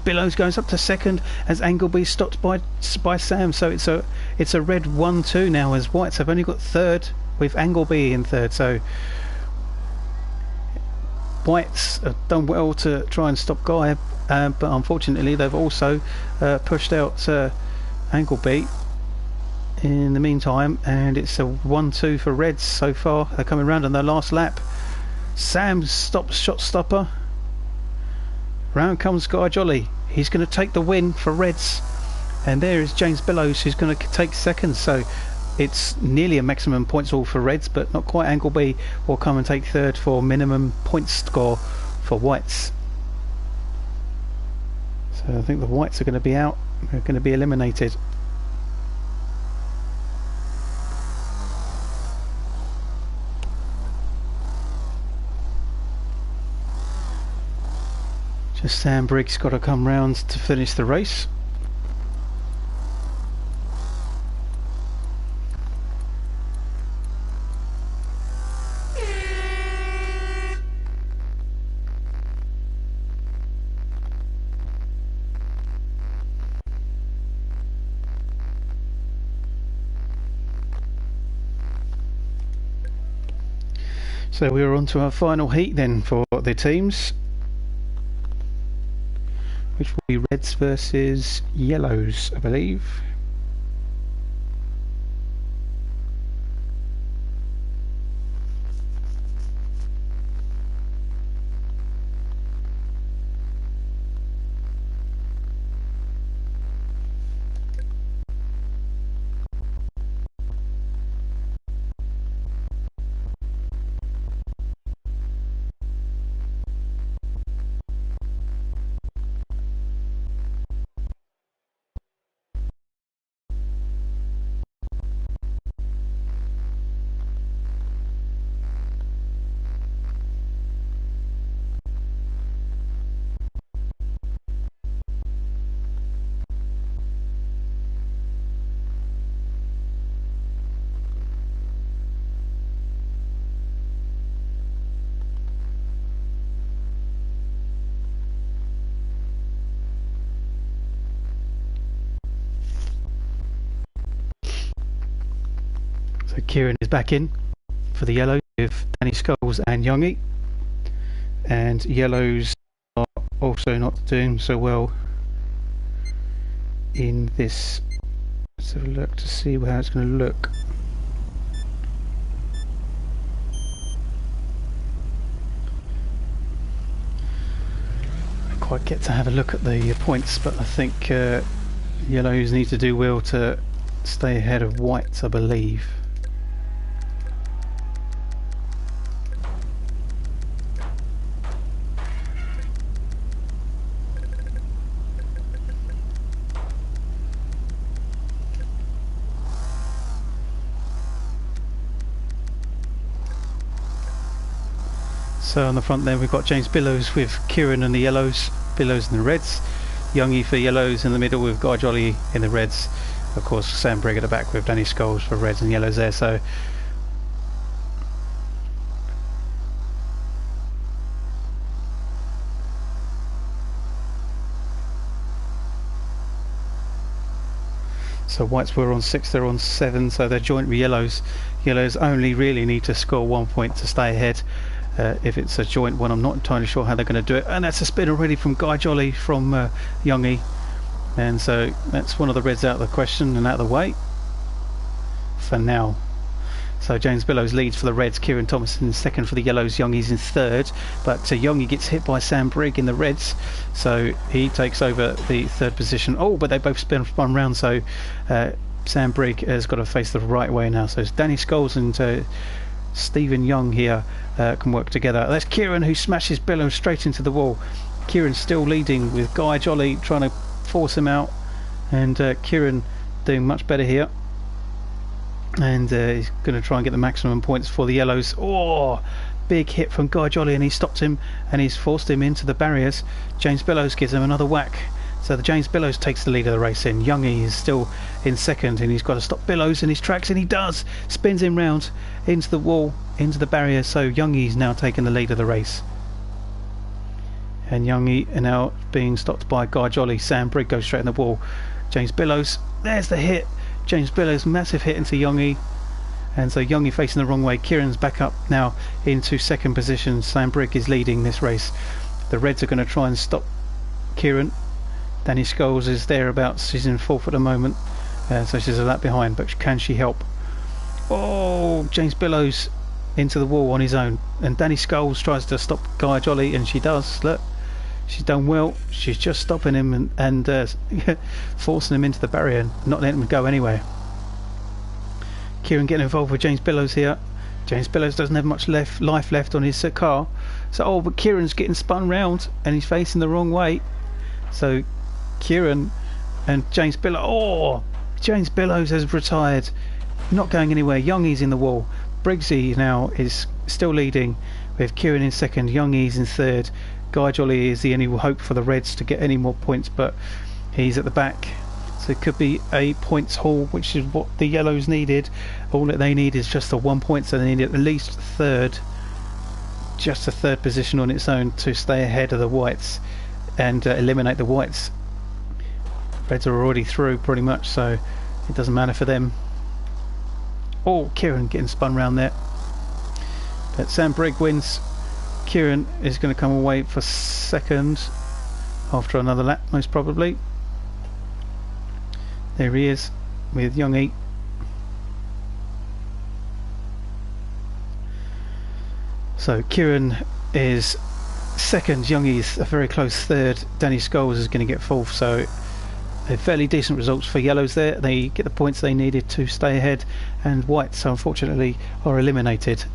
Billows goes up to second as Angleby stopped by Sam. So it's a red 1-2 now, as Whites have only got third with Angleby in third. So Whites have done well to try and stop Guy, but unfortunately they've also pushed out Angleby in the meantime, and it's a 1-2 for Reds so far. They're coming round on their last lap. Sam stops Shotstopper. Round comes Guy Jolly. He's going to take the win for Reds, and there is James Billows who's going to take second. So it's nearly a maximum points haul for Reds, but not quite. Angleby will come and take third for minimum points score for Whites. So I think the Whites are going to be out. They're going to be eliminated. Just Sam Briggs got to come round to finish the race. So we're on to our final heat then for the teams, which will be Reds versus Yellows, I believe. So Kieran is back in for the Yellows with Danny Skulls and Youngie, and Yellows are also not doing so well in this. Let's have a look to see how it's going to look. I quite get to have a look at the points, but I think Yellows need to do well to stay ahead of Whites, I believe. So on the front there we've got James Billows with Kieran and the yellows, Billows and the reds, Youngie for yellows in the middle with Guy Jolly in the reds. Of course Sam Brigg at the back with Danny Scholes for reds and yellows there. So whites were on 6, they're on 7, so they're joint with yellows. Yellows only really need to score 1 point to stay ahead. If it's a joint one, I'm not entirely sure how they're going to do it. And that's a spin already from Guy Jolly from Youngie. And so that's one of the reds out of the question and out of the way for now. So James Billows leads for the reds, Kieran Thomason in second for the yellows, Youngie's in third. But Youngie gets hit by Sam Brigg in the reds, so he takes over the third position. Oh, but they both spun round, so Sam Brigg has got to face the right way now. So it's Danny Scholes and Stephen Young here can work together. That's Kieran who smashes Billows straight into the wall. Kieran still leading with Guy Jolly trying to force him out, and Kieran doing much better here. And he's going to try and get the maximum points for the yellows. Oh, big hit from Guy Jolly, and he stopped him and he's forced him into the barriers. James Billows gives him another whack. So the James Billows takes the lead of the race in. Youngie is still in second, and he's got to stop Billows in his tracks, and he does. Spins him round into the wall, into the barrier. So Youngie's now taking the lead of the race. And Youngie are now being stopped by Guy Jolly. Sam Brigg goes straight in the wall. James Billows, there's the hit. James Billows, massive hit into Youngie, and so Youngie facing the wrong way. Kieran's back up now into second position. Sam Brigg is leading this race. The reds are going to try and stop Kieran. Danny Scholes is thereabouts. She's in fourth at the moment, so she's a lap behind, but can she help? Oh, James Billows into the wall on his own, and Danny Scholes tries to stop Guy Jolly, and she does. Look, she's done well. She's just stopping him and forcing him into the barrier and not letting him go anywhere. Kieran getting involved with James Billows here. James Billows doesn't have much life left on his car. So, but Kieran's getting spun round and he's facing the wrong way. So Kieran and James Billows. Oh, James Billows has retired. Not going anywhere. Youngie's in the wall. BriSCA now is still leading with Kieran in second. Youngie's in third. Guy Jolly is the only hope for the reds to get any more points, but he's at the back, so it could be a points haul, which is what the yellows needed. All that they need is just the 1 point, so they need at least third, just a third position on its own to stay ahead of the whites and eliminate the whites. Reds are already through pretty much, so it doesn't matter for them. Oh, Kieran getting spun round there, but Sam Brigg wins. Kieran is going to come away for second after another lap, most probably. There he is with Youngie. So Kieran is second, Youngie is a very close third, Danny Scholes is going to get fourth, so a fairly decent results for yellows there. They get the points they needed to stay ahead, and whites unfortunately are eliminated.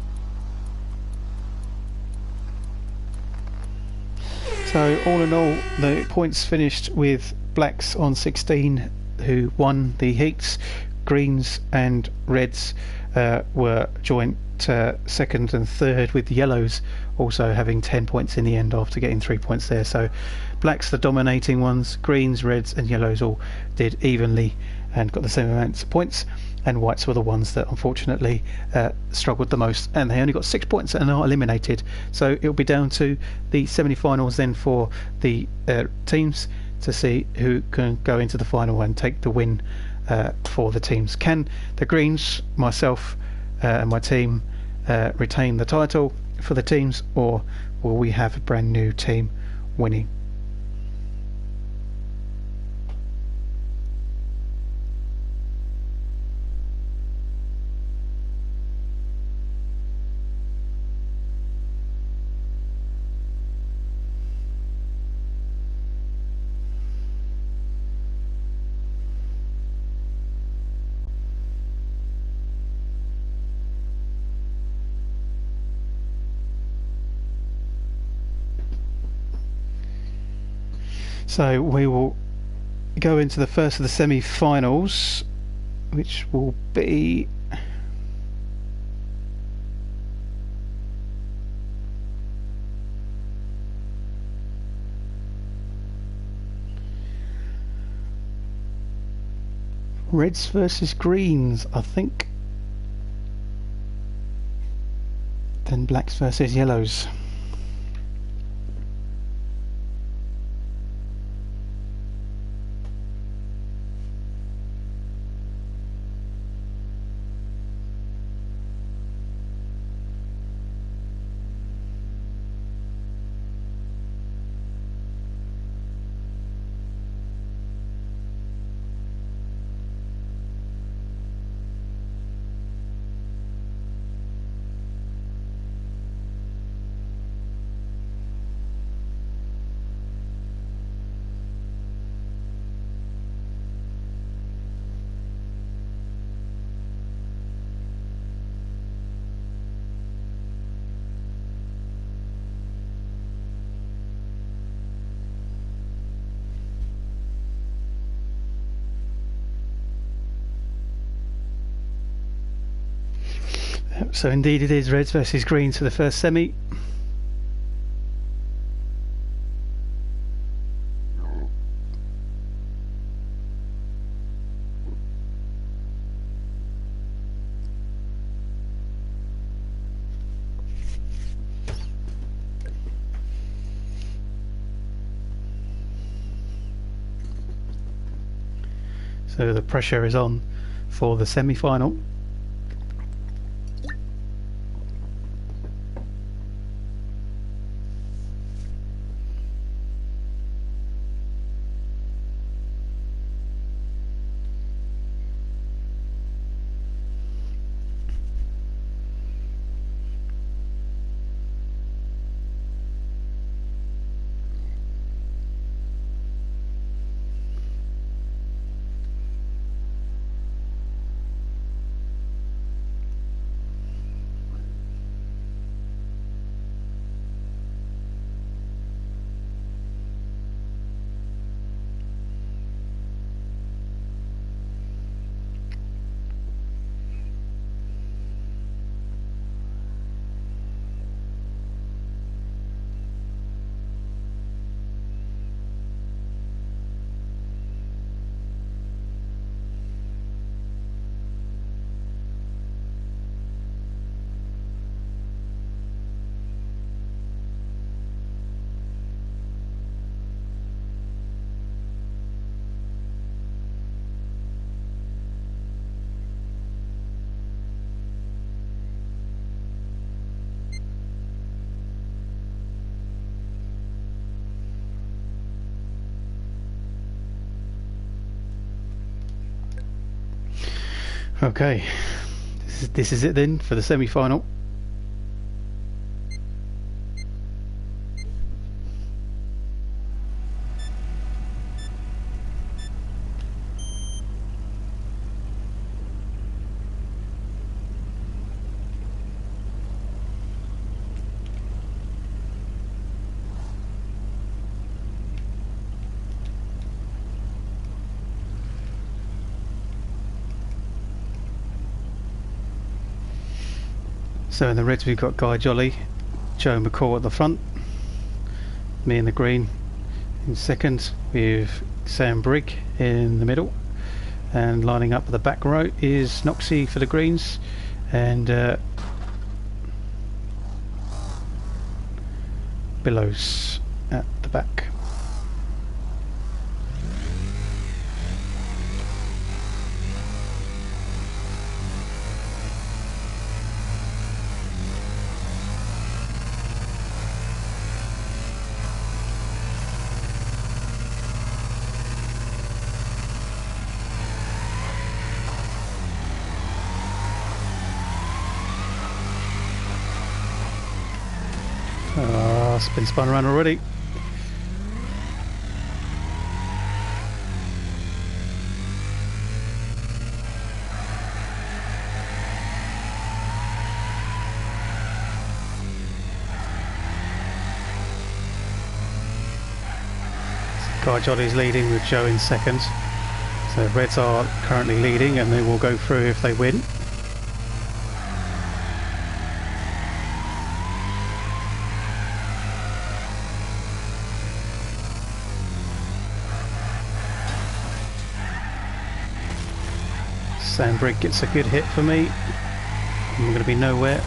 So all in all, the points finished with blacks on 16, who won the heats. Greens and reds were joint second and third, with the yellows also having 10 points in the end after getting 3 points there. So blacks the dominating ones, greens, reds and yellows all did evenly and got the same amounts of points, and whites were the ones that unfortunately struggled the most, and they only got 6 points and are eliminated. So it'll be down to the semi-finals then for the teams to see who can go into the final and take the win for the teams. Can the greens, myself and my team, retain the title for the teams, or will we have a brand new team winning? So we will go into the first of the semi-finals, which will be Reds versus greens, I think. Then blacks versus yellows. So indeed it is reds versus greens for the first semi. So the pressure is on for the semi-final. Okay, this is it then for the semi-final. So in the reds we've got Guy Jolly, Joe McCall at the front, me in the green in second with Sam Brigg in the middle, and lining up at the back row is Noxie for the greens and Billows at the back. It's been spun around already. Guy Jolly's leading with Joe in second. So Reds are currently leading and they will go through if they win. Sandbrig gets a good hit for me. I'm going to be nowhere.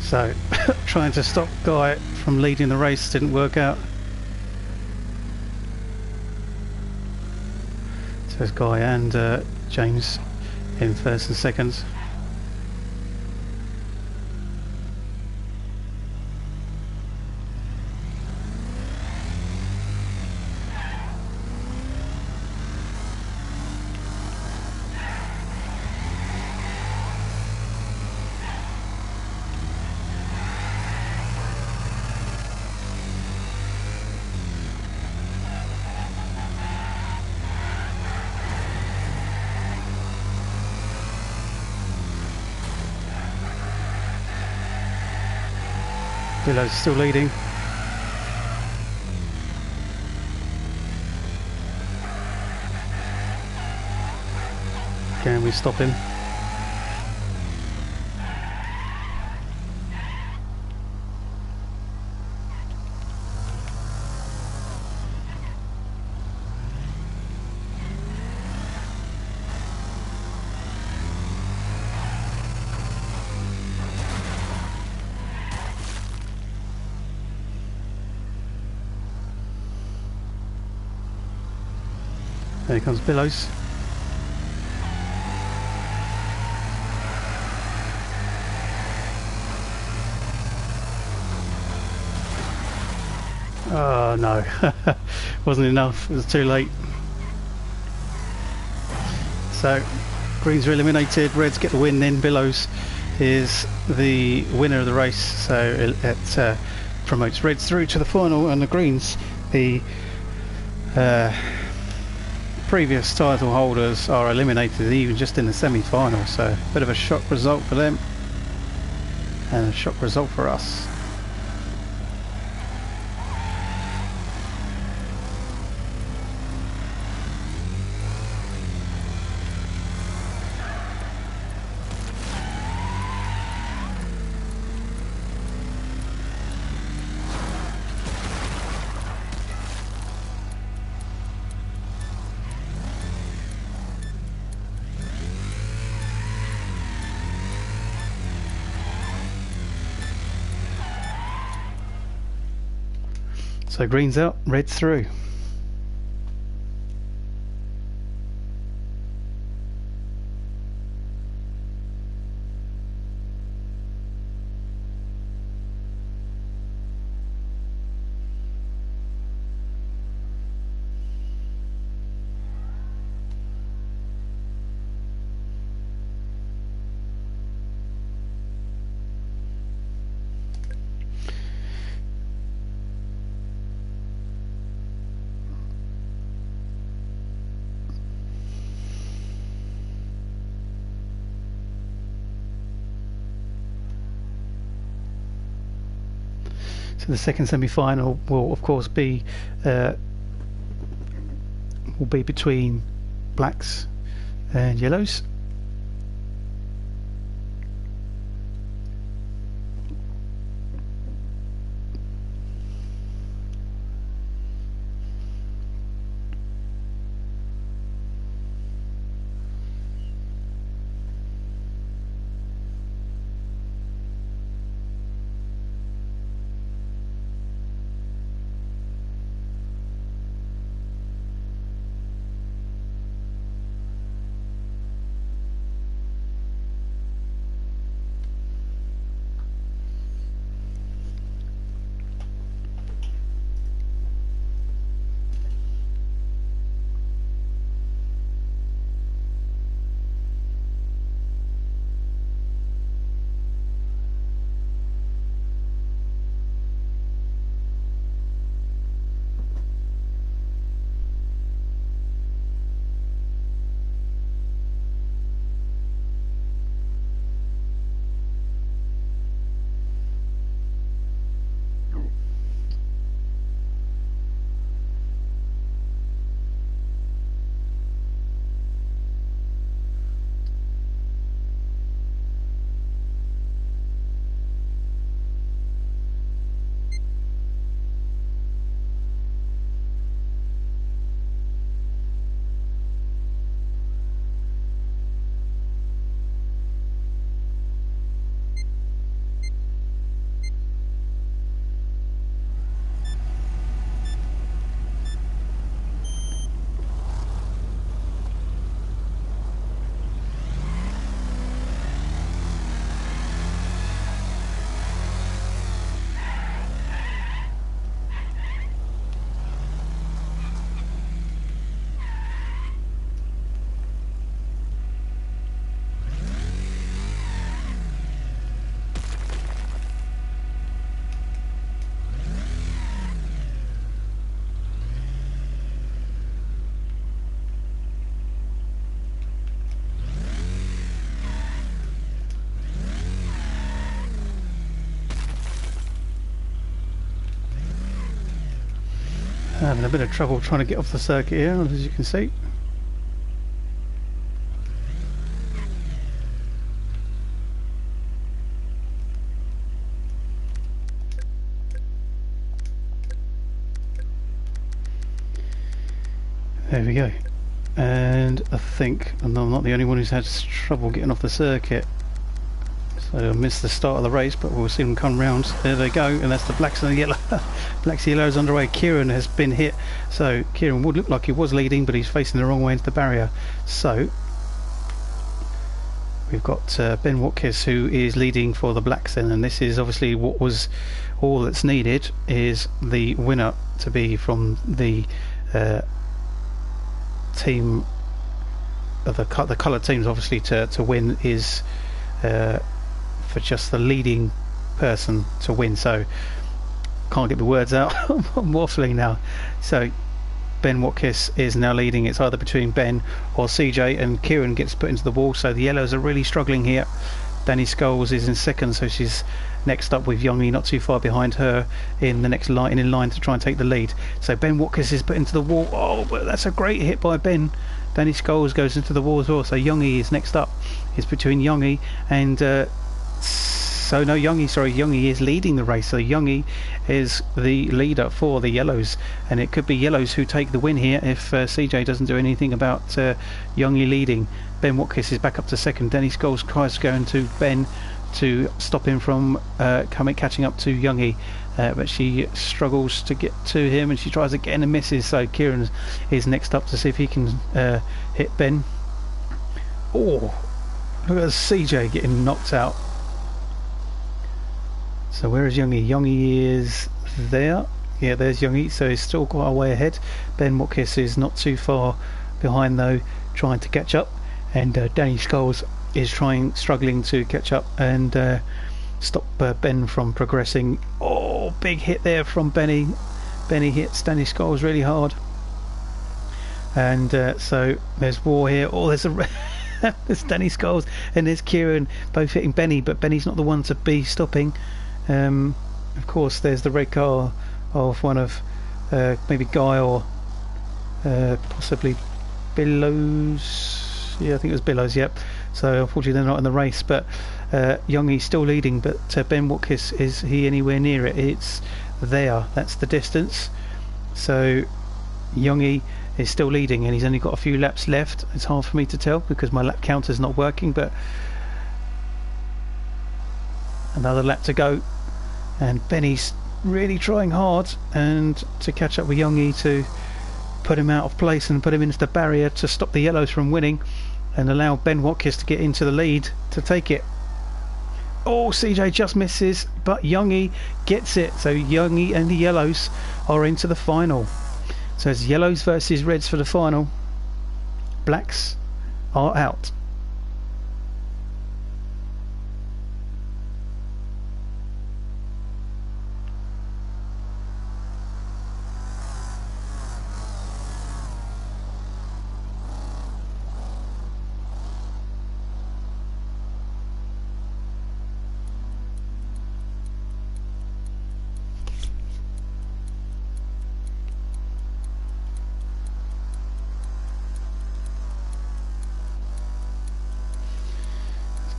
So, trying to stop Guy from leading the race didn't work out. So there's Guy and James in first and second. Billow's still leading. Can we stop him? There comes Billows. Oh no, wasn't enough, it was too late. So, Greens are eliminated, Reds get the win then. Billows is the winner of the race, so it promotes Reds through to the final, and the Greens, the previous title holders, are eliminated even just in the semi-final, so a bit of a shock result for them and a shock result for us. So Greens out, Reds through. So the second semi-final will of course be between blacks and yellows. Having a bit of trouble trying to get off the circuit here, as you can see. There we go. And I think I'm not the only one who's had trouble getting off the circuit. So I missed the start of the race, but we'll see them come round. There they go, and that's the blacks and the yellow. Blacks and yellows underway. Kieran has been hit, so Kieran would look like he was leading, but he's facing the wrong way into the barrier. So we've got Ben Watkins, who is leading for the blacks then, and this is obviously what was all that's needed, is the winner to be from the team of the coloured teams, obviously to win is for just the leading person to win. So can't get the words out. I'm waffling now. So Ben Watkins is now leading. It's either between Ben or CJ, and Kieran gets put into the wall, so the yellows are really struggling here. Danny Scholes is in second, so she's next up with Youngie, not too far behind her in the next line, in line to try and take the lead. So Ben Watkins is put into the wall. Oh, but that's a great hit by Ben. Danny Scholes goes into the wall as well, so Youngie is next up. It's between Youngie and Youngie is leading the race, so Youngie is the leader for the yellows, and it could be yellows who take the win here if CJ doesn't do anything about Youngie leading. Ben Watkins is back up to second. Danny Scholes tries to go into Ben to stop him from catching up to Youngie, but she struggles to get to him, and she tries again and misses. So Kieran is next up to see if he can hit Ben. Oh, look at CJ getting knocked out. So where is Youngie? Youngie is there. Yeah, there's Youngie, so he's still quite a way ahead. Ben Watkins is not too far behind though, trying to catch up, and Danny Scholes is struggling to catch up and stop Ben from progressing. Oh, big hit there from Benny. Benny hits Danny Scholes really hard, and so there's war here. Oh, there's a there's Danny Scholes and there's Kieran both hitting Benny, but Benny's not the one to be stopping. Of course there's the red car of one of maybe Guy or possibly Billows. Yeah, I think it was Billows, yep. So unfortunately they're not in the race, but Youngie's still leading, but Ben Watkins, is he anywhere near it? It's there, that's the distance. So Youngie is still leading, and he's only got a few laps left. It's hard for me to tell because my lap counter's not working, but another lap to go, and Benny's really trying hard and to catch up with Youngie to put him out of place and put him into the barrier to stop the yellows from winning and allow Ben Watkins to get into the lead to take it. Oh, CJ just misses, but Youngie gets it. So Youngie and the yellows are into the final. So it's yellows versus reds for the final. Blacks are out.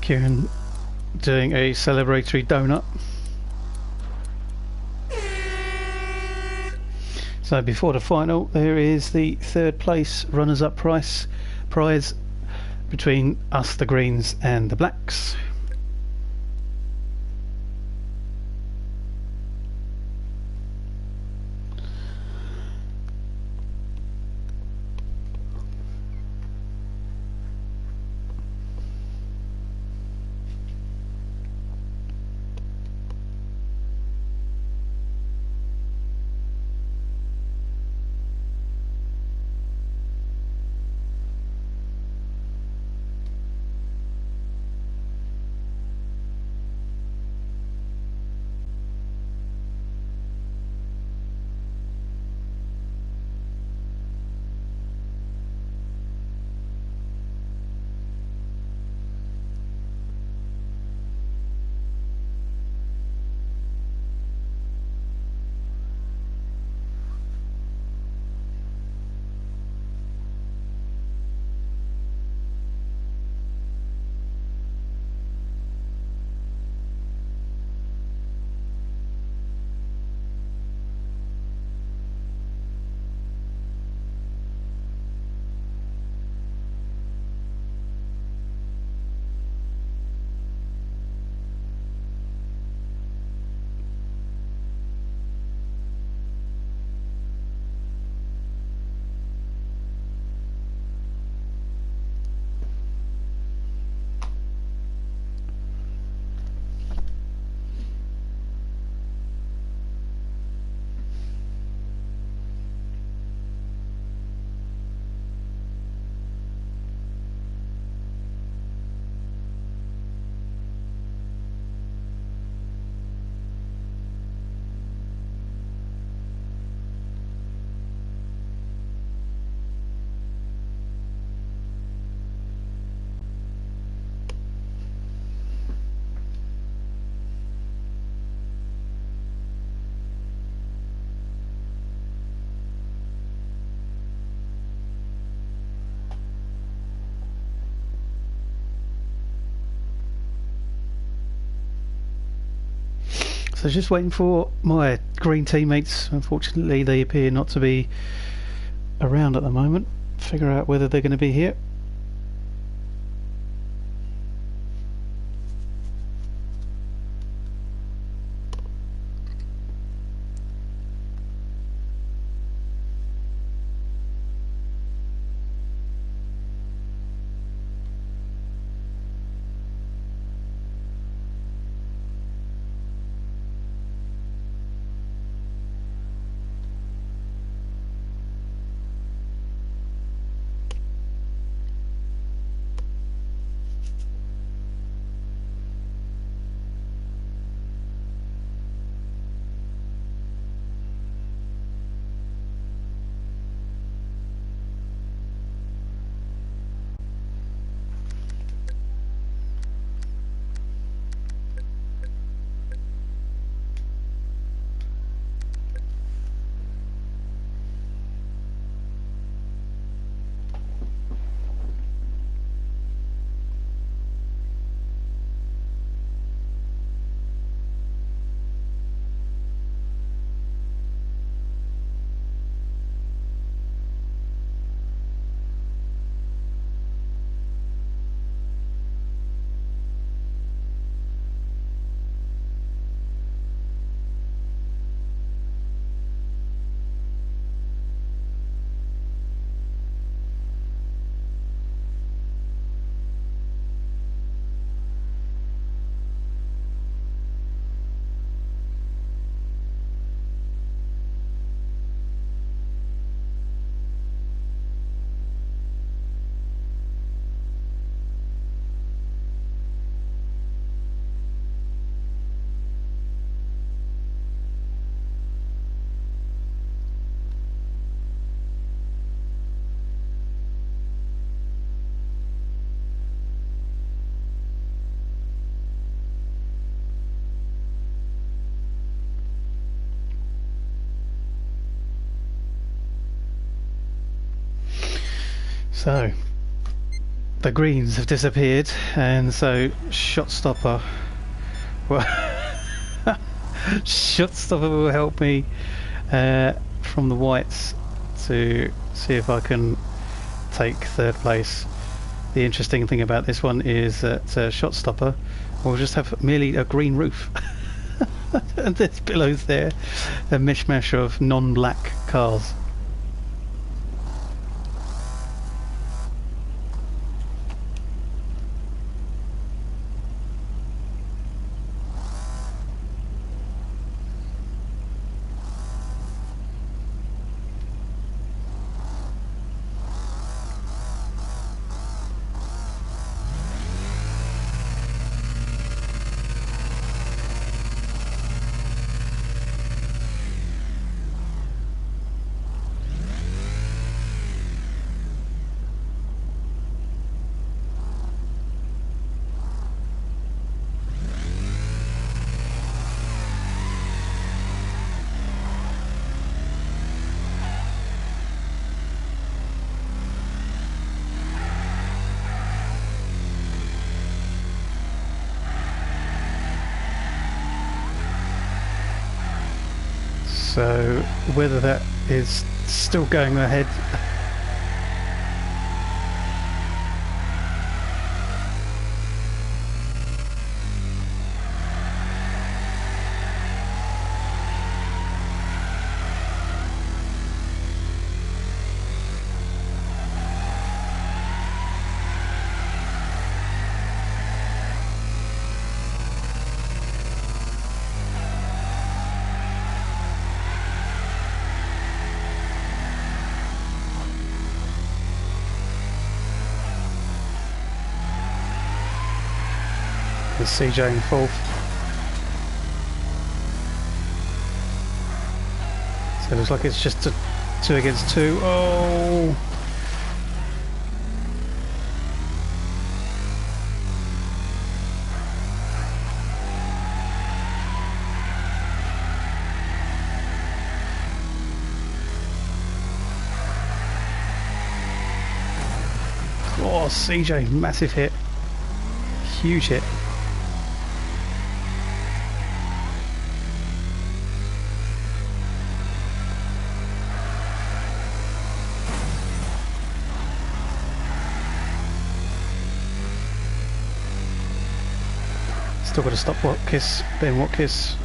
Kieran doing a celebratory donut. So before the final, there is the third place runners-up prize between us, the greens, and the blacks. So just waiting for my green teammates. Unfortunately, they appear not to be around at the moment. Figure out whether they're going to be here. So the greens have disappeared, and so shot stopper. Well, shot stopper will help me from the whites to see if I can take third place. The interesting thing about this one is that shot stopper will just have merely a green roof. And there's below there a mishmash of non-black cars. So whether that is still going ahead, with CJ in fourth. So it looks like it's just a 2 against 2. Oh! Oh, CJ, massive hit. Huge hit. Still got to stop Watkis, Ben Watkis.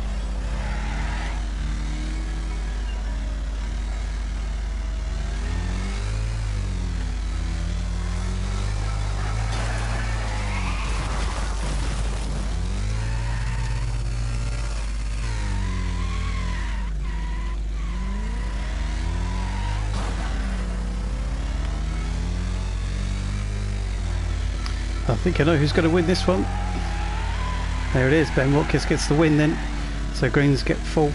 I think I know who's going to win this one. There it is, Ben Watkis gets the win then. So Greens get 4th.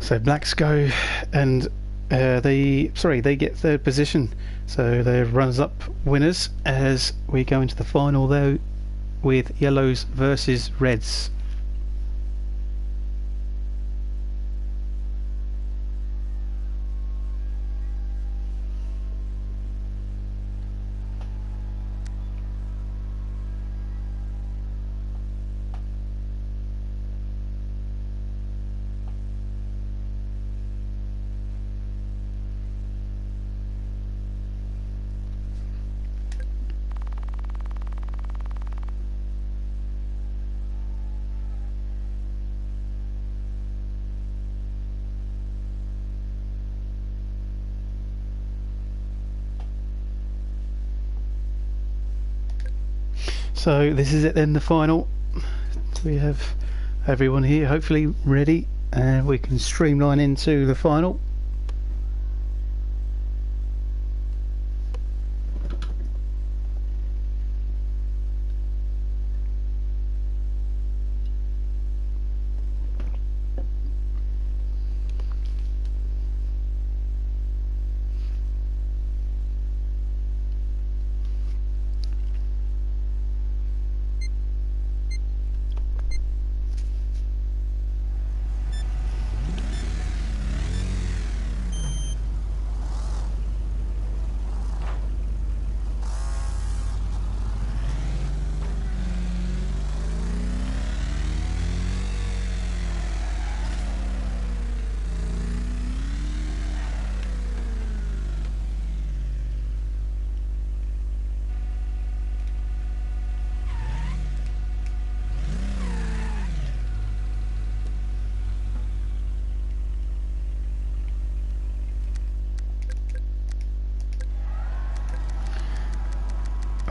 So Blacks go and they get 3rd position. So they're runners up winners as we go into the final though with Yellows versus Reds. So this is it then, the final. We have everyone here hopefully ready and we can streamline into the final.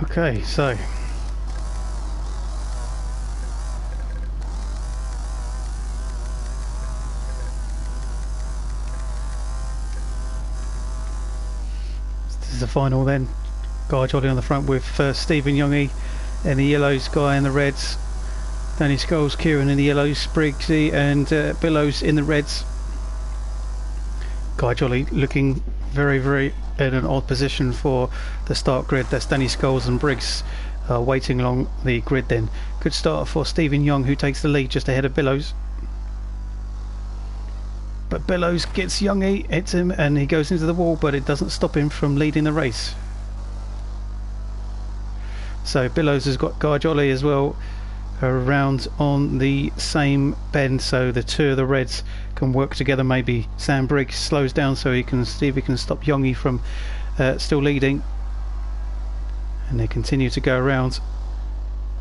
Okay, so this is the final then. Guy Jolly on the front with Stephen Youngie and the yellows, Guy in the reds, Danny Scholes, Kieran in the yellows, BriSCA and Billows in the reds. Guy Jolly looking very in an odd position for the start grid. That's Danny Scholes and Briggs waiting along the grid then. Good start for Stephen Young, who takes the lead just ahead of Billows. But Billows gets Youngie, hits him and he goes into the wall, but it doesn't stop him from leading the race. So Billows has got Guy Jolly as well around on the same bend, so the two of the reds can work together. Maybe Sam Briggs slows down so he can see if he can stop Youngie from still leading, and they continue to go around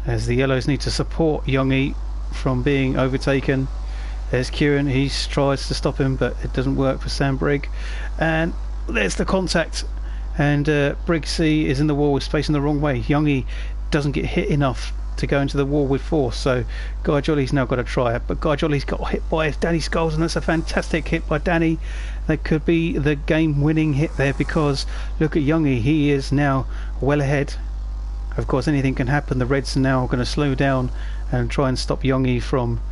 as the yellows need to support Youngie from being overtaken. There's Kieran, he tries to stop him but it doesn't work for Sam Briggs, and there's the contact, and BriSCA is in the wall, is facing the wrong way. Youngie doesn't get hit enough to go into the wall with force, so Guy Jolly's now got to try it, but Guy Jolly's got hit by Danny Scholes, and that's a fantastic hit by Danny. That could be the game winning hit there, because look at Youngie, he is now well ahead. Of course anything can happen. The reds are now going to slow down and try and stop Youngie from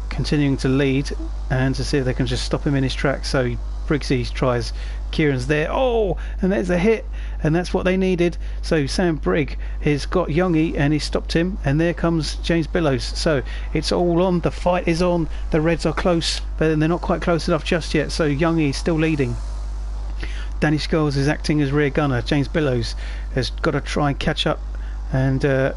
continuing to lead, and to see if they can just stop him in his track. So BriSCA tries. Kieran's there. Oh, and there's a hit, and that's what they needed. So Sam Brigg has got Youngie and he stopped him, and there comes James Billows. So it's all on. The fight is on. The Reds are close, but they're not quite close enough just yet. So Youngie is still leading. Danny Scholes is acting as rear gunner. James Billows has got to try and catch up, and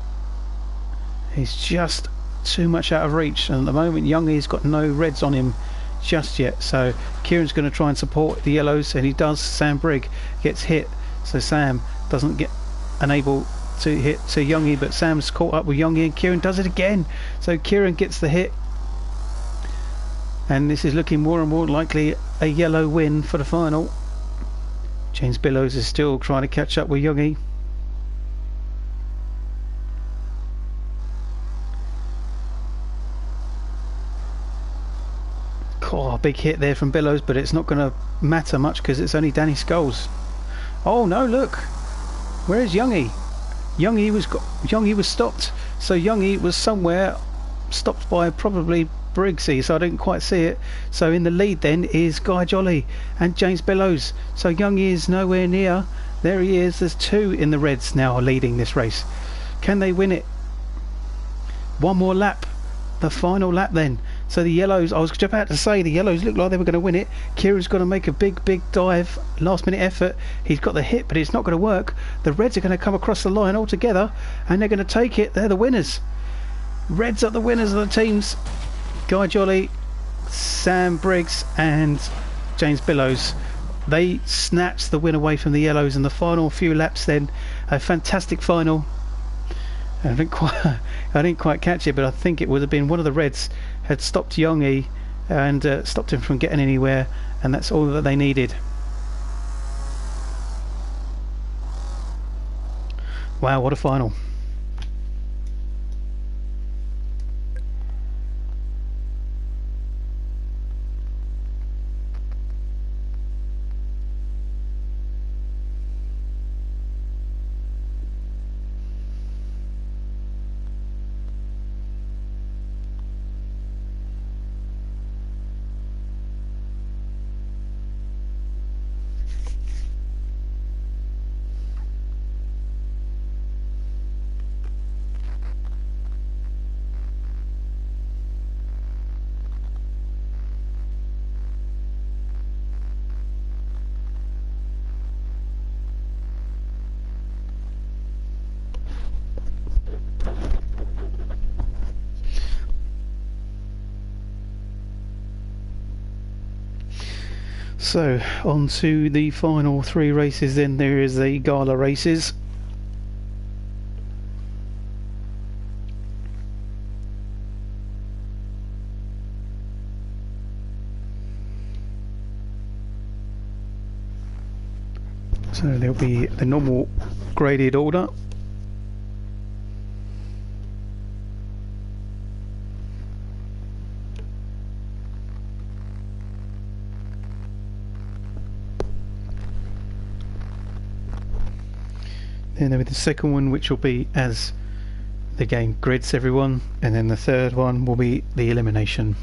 he's just too much out of reach. And at the moment, Youngie's got no Reds on him just yet. So Kieran's going to try and support the yellows, and he does. Sam Brigg gets hit, so Sam doesn't get unable to hit to Youngie, but Sam's caught up with Youngie, and Kieran does it again. So Kieran gets the hit, and this is looking more and more likely a yellow win for the final. James Billows is still trying to catch up with Youngie. Oh, big hit there from Billows, but it's not going to matter much because it's only Danny Scholes. Oh no, look, where's Youngie? Youngie was stopped, so Youngie was somewhere stopped by probably BriSCA, so I didn't quite see it. So in the lead then is Guy Jolly and James Billows. So Youngie is nowhere near. There he is. There's two in the Reds now leading this race. Can they win it? One more lap, the final lap then. So the yellows, I was just about to say, the yellows look like they were going to win it. Kieran's going to make a big dive, last minute effort. He's got the hit, but it's not going to work. The Reds are going to come across the line altogether, and they're going to take it. They're the winners. Reds are the winners of the teams. Guy Jolly, Sam Briggs and James Billows. They snatched the win away from the yellows in the final few laps then. A fantastic final. I didn't quite catch it, but I think it would have been one of the Reds had stopped Youngie and stopped him from getting anywhere, and that's all that they needed. Wow, what a final. So on to the final three races then. There is the gala races. So there'll be the normal graded order. Then there'll be the second one, which will be as the game grids everyone, and then the third one will be the elimination.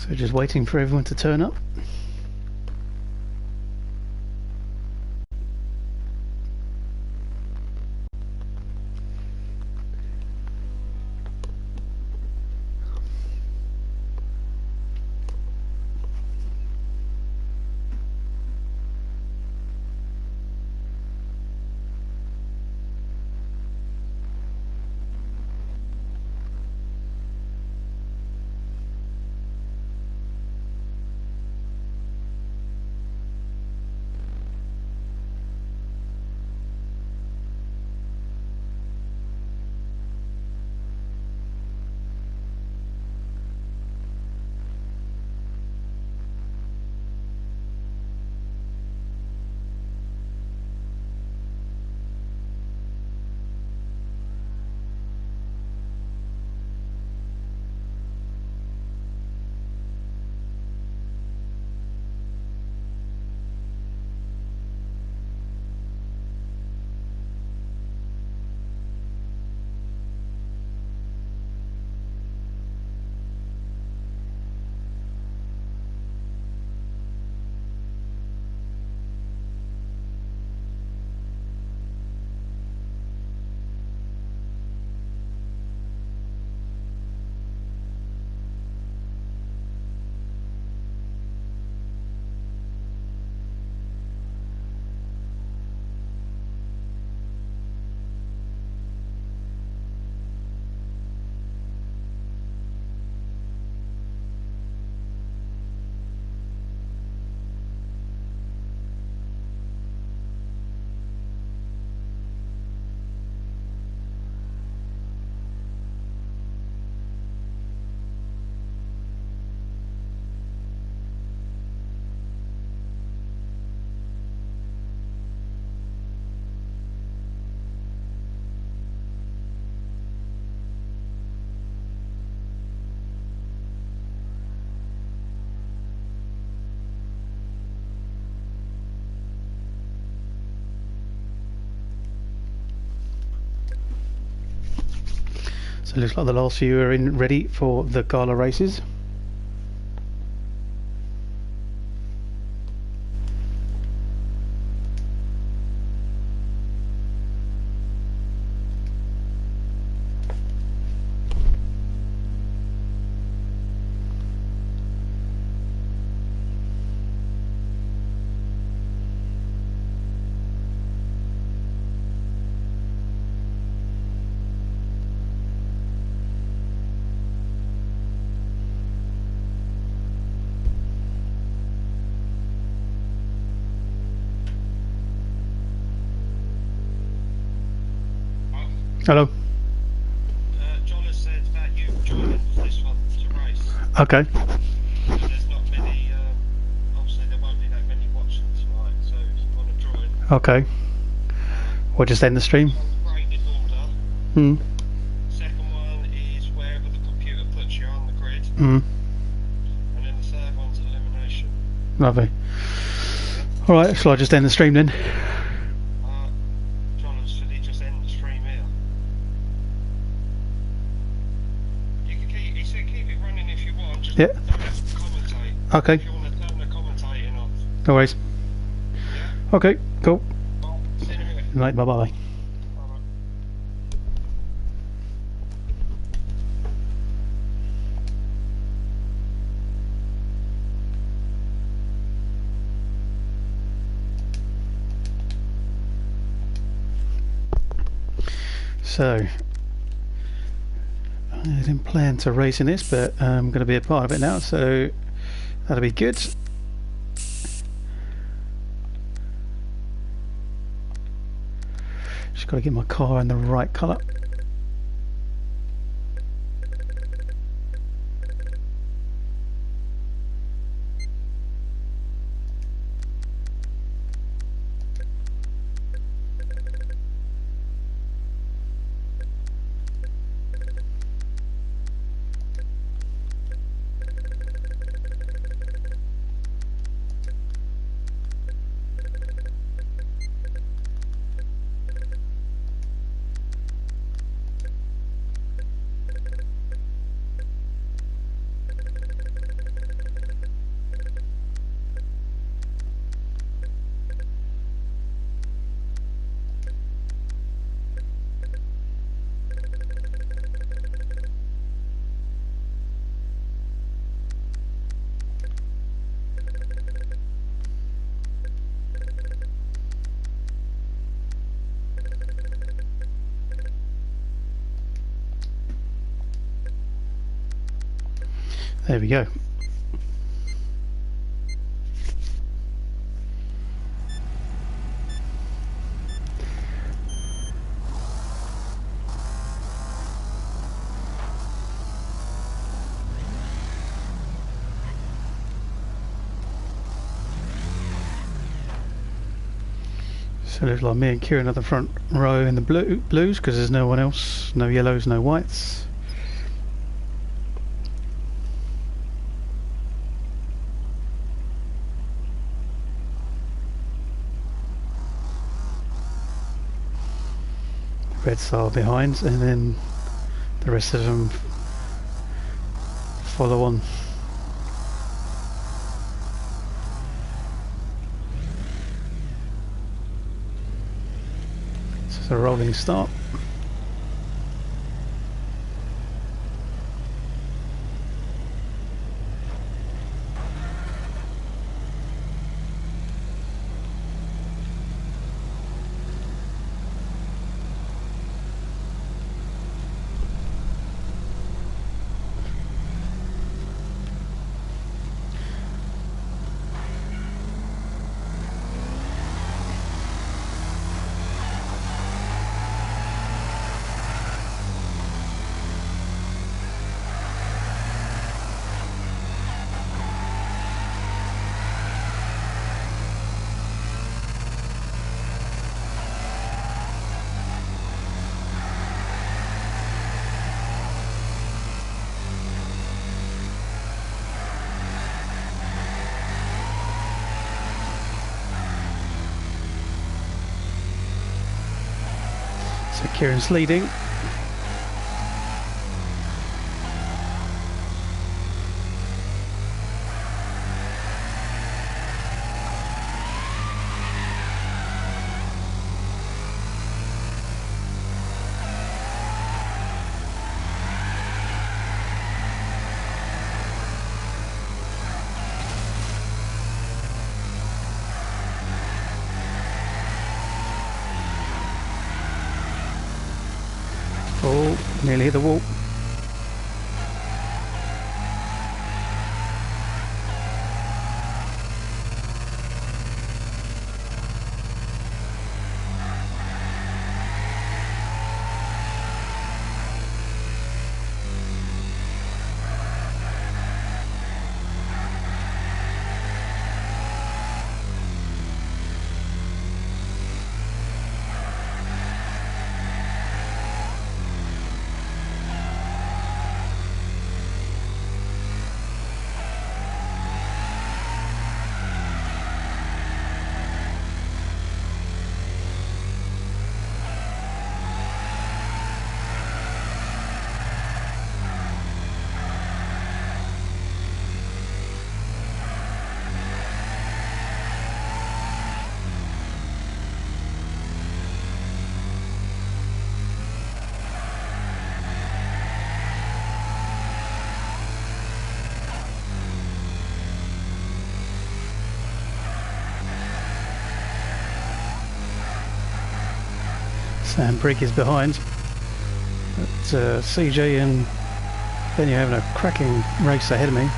So just waiting for everyone to turn up. So it looks like the last few are in ready for the gala races. Hello. John has said that you joined this one to race. Okay. There's not many, obviously there won't be that many watching tonight, so if you want to join. Okay. We'll just end the stream. Graded order. Hmm. Second one is wherever the computer puts you on the grid. Hmm. And then the third one's elimination. Lovely. Alright, shall I just end the stream then? John has said he just end the stream here. You can keep, he said keep it running if you want, just don't commentate. Okay. If you want to turn the commentating off. No worries. Yeah? Okay, cool. Well, see you in a minute. Right, bye bye. Bye-bye. So, I didn't plan to race in this, but I'm going to be a part of it now, so that'll be good. Just got to get my car in the right colour. There we go. So it looks like me and Kieran are the front row in the blues because there's no one else, no yellows, no whites. Reds are behind, and then the rest of them follow on. So it's a rolling start. So Kieran's leading. Oh, nearly hit the wall. Sam Brigg is behind, but CJ and Benny are having a cracking race ahead of me.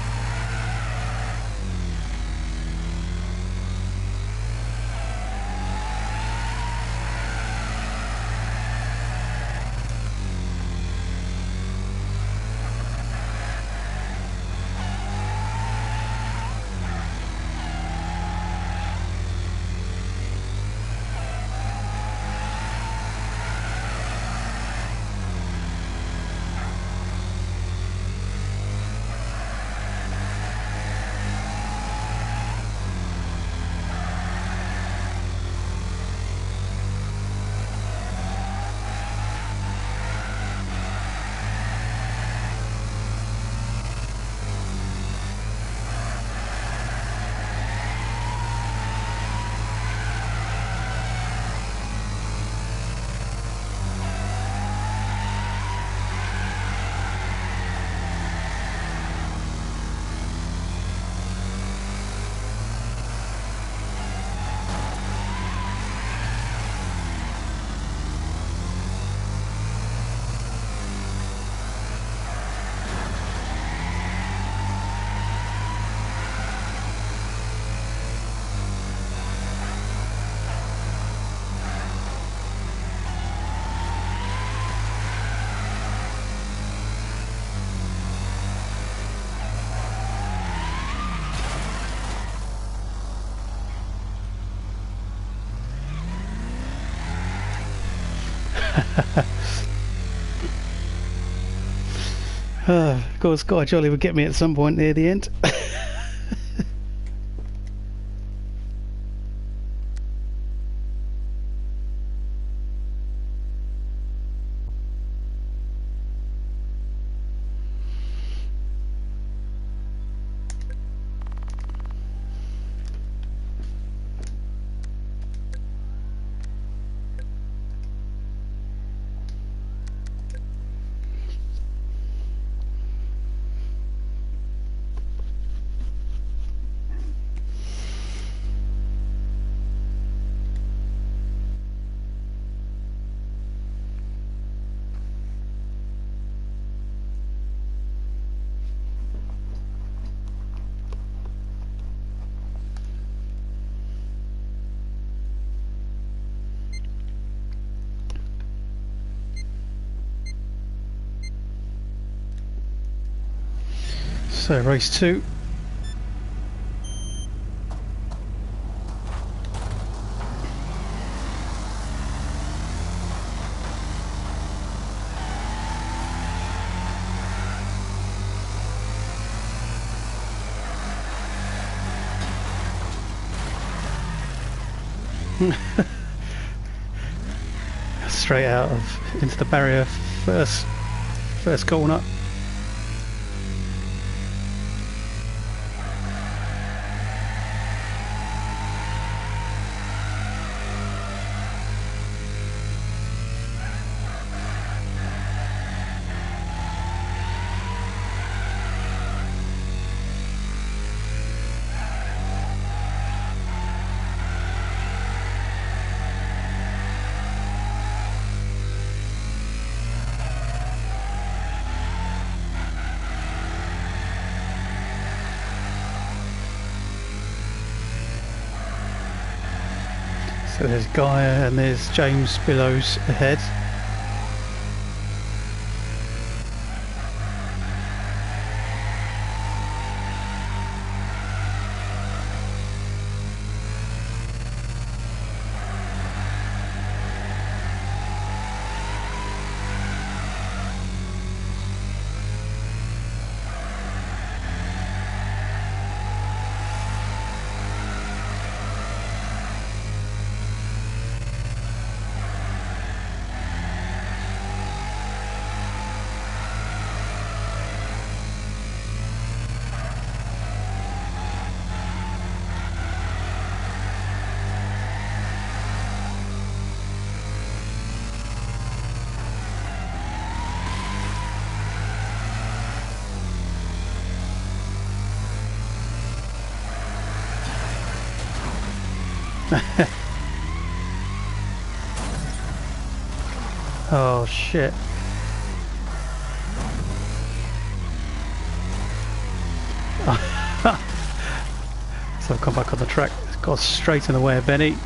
Of course, Guy Jolly would get me at some point near the end. So race 2. Straight out of into the barrier first corner. So there's Gaia and there's James Billows ahead. Oh shit. So I've come back on the track. It's got straight in the way of Benny.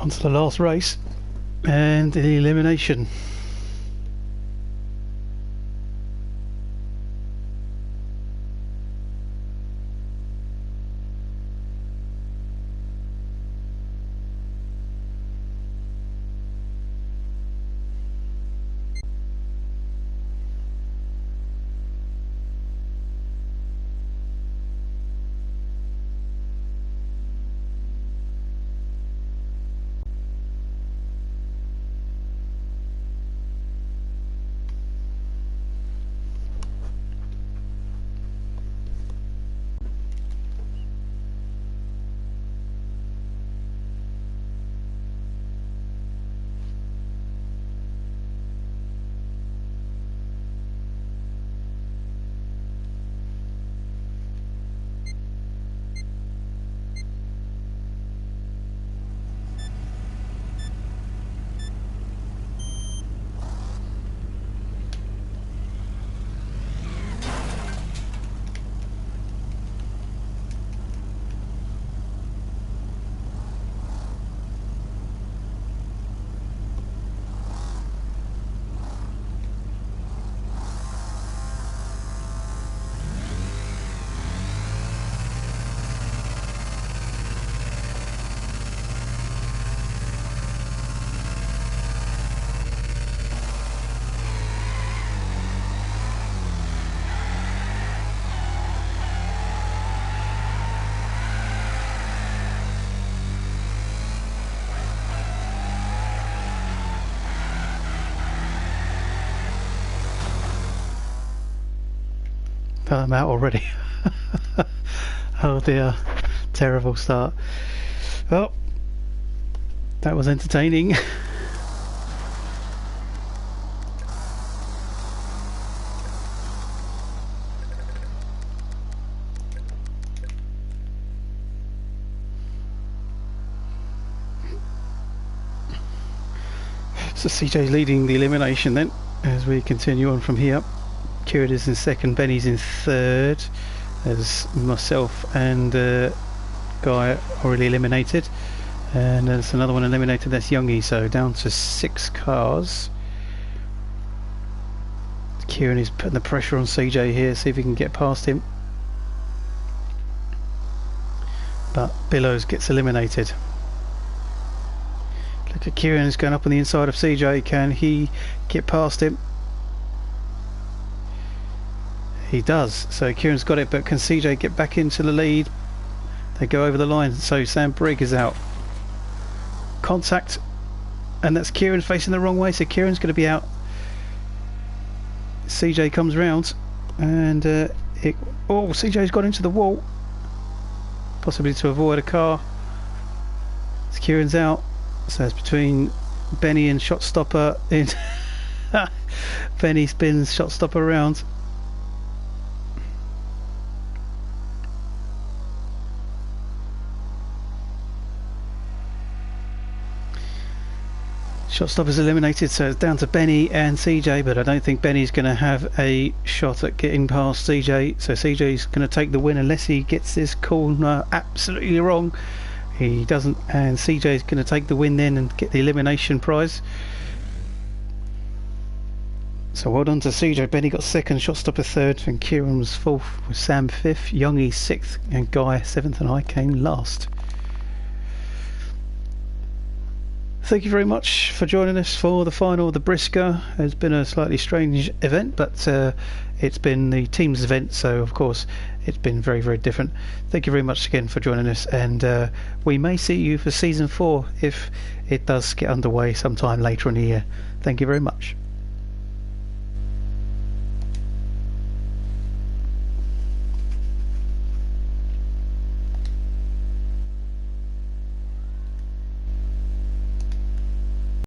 On to the last race and the elimination. I'm out already. Oh dear, terrible start. Well, that was entertaining. So CJ's leading the elimination then, as we continue on from here. Kieran is in second, Benny's in third, as myself and Guy already eliminated, and there's another one eliminated, that's Youngie, so down to 6 cars. Kieran is putting the pressure on CJ here, see if he can get past him, but Billows gets eliminated. Look at Kieran, is going up on the inside of CJ, can he get past him? He does, so Kieran's got it, but can CJ get back into the lead? They go over the line, so Sam Brigg is out. Contact, and that's Kieran facing the wrong way, so Kieran's going to be out. CJ comes round, and CJ's got into the wall, possibly to avoid a car. So Kieran's out, so it's between Benny and Shotstopper. Benny spins Shotstopper around. Shotstopper's eliminated, so it's down to Benny and CJ, but I don't think Benny's going to have a shot at getting past CJ, so CJ's going to take the win unless he gets this corner absolutely wrong. He doesn't, and CJ's going to take the win then and get the elimination prize. So well done to CJ. Benny got second, Shotstopper third, and Kieran was fourth, with Sam fifth, Youngie sixth, and Guy seventh, and I came last. Thank you very much for joining us for the final of the BriSCA. It's been a slightly strange event, but it's been the team's event, so of course it's been very, very different. Thank you very much again for joining us, and we may see you for season 4 if it does get underway sometime later in the year. Thank you very much.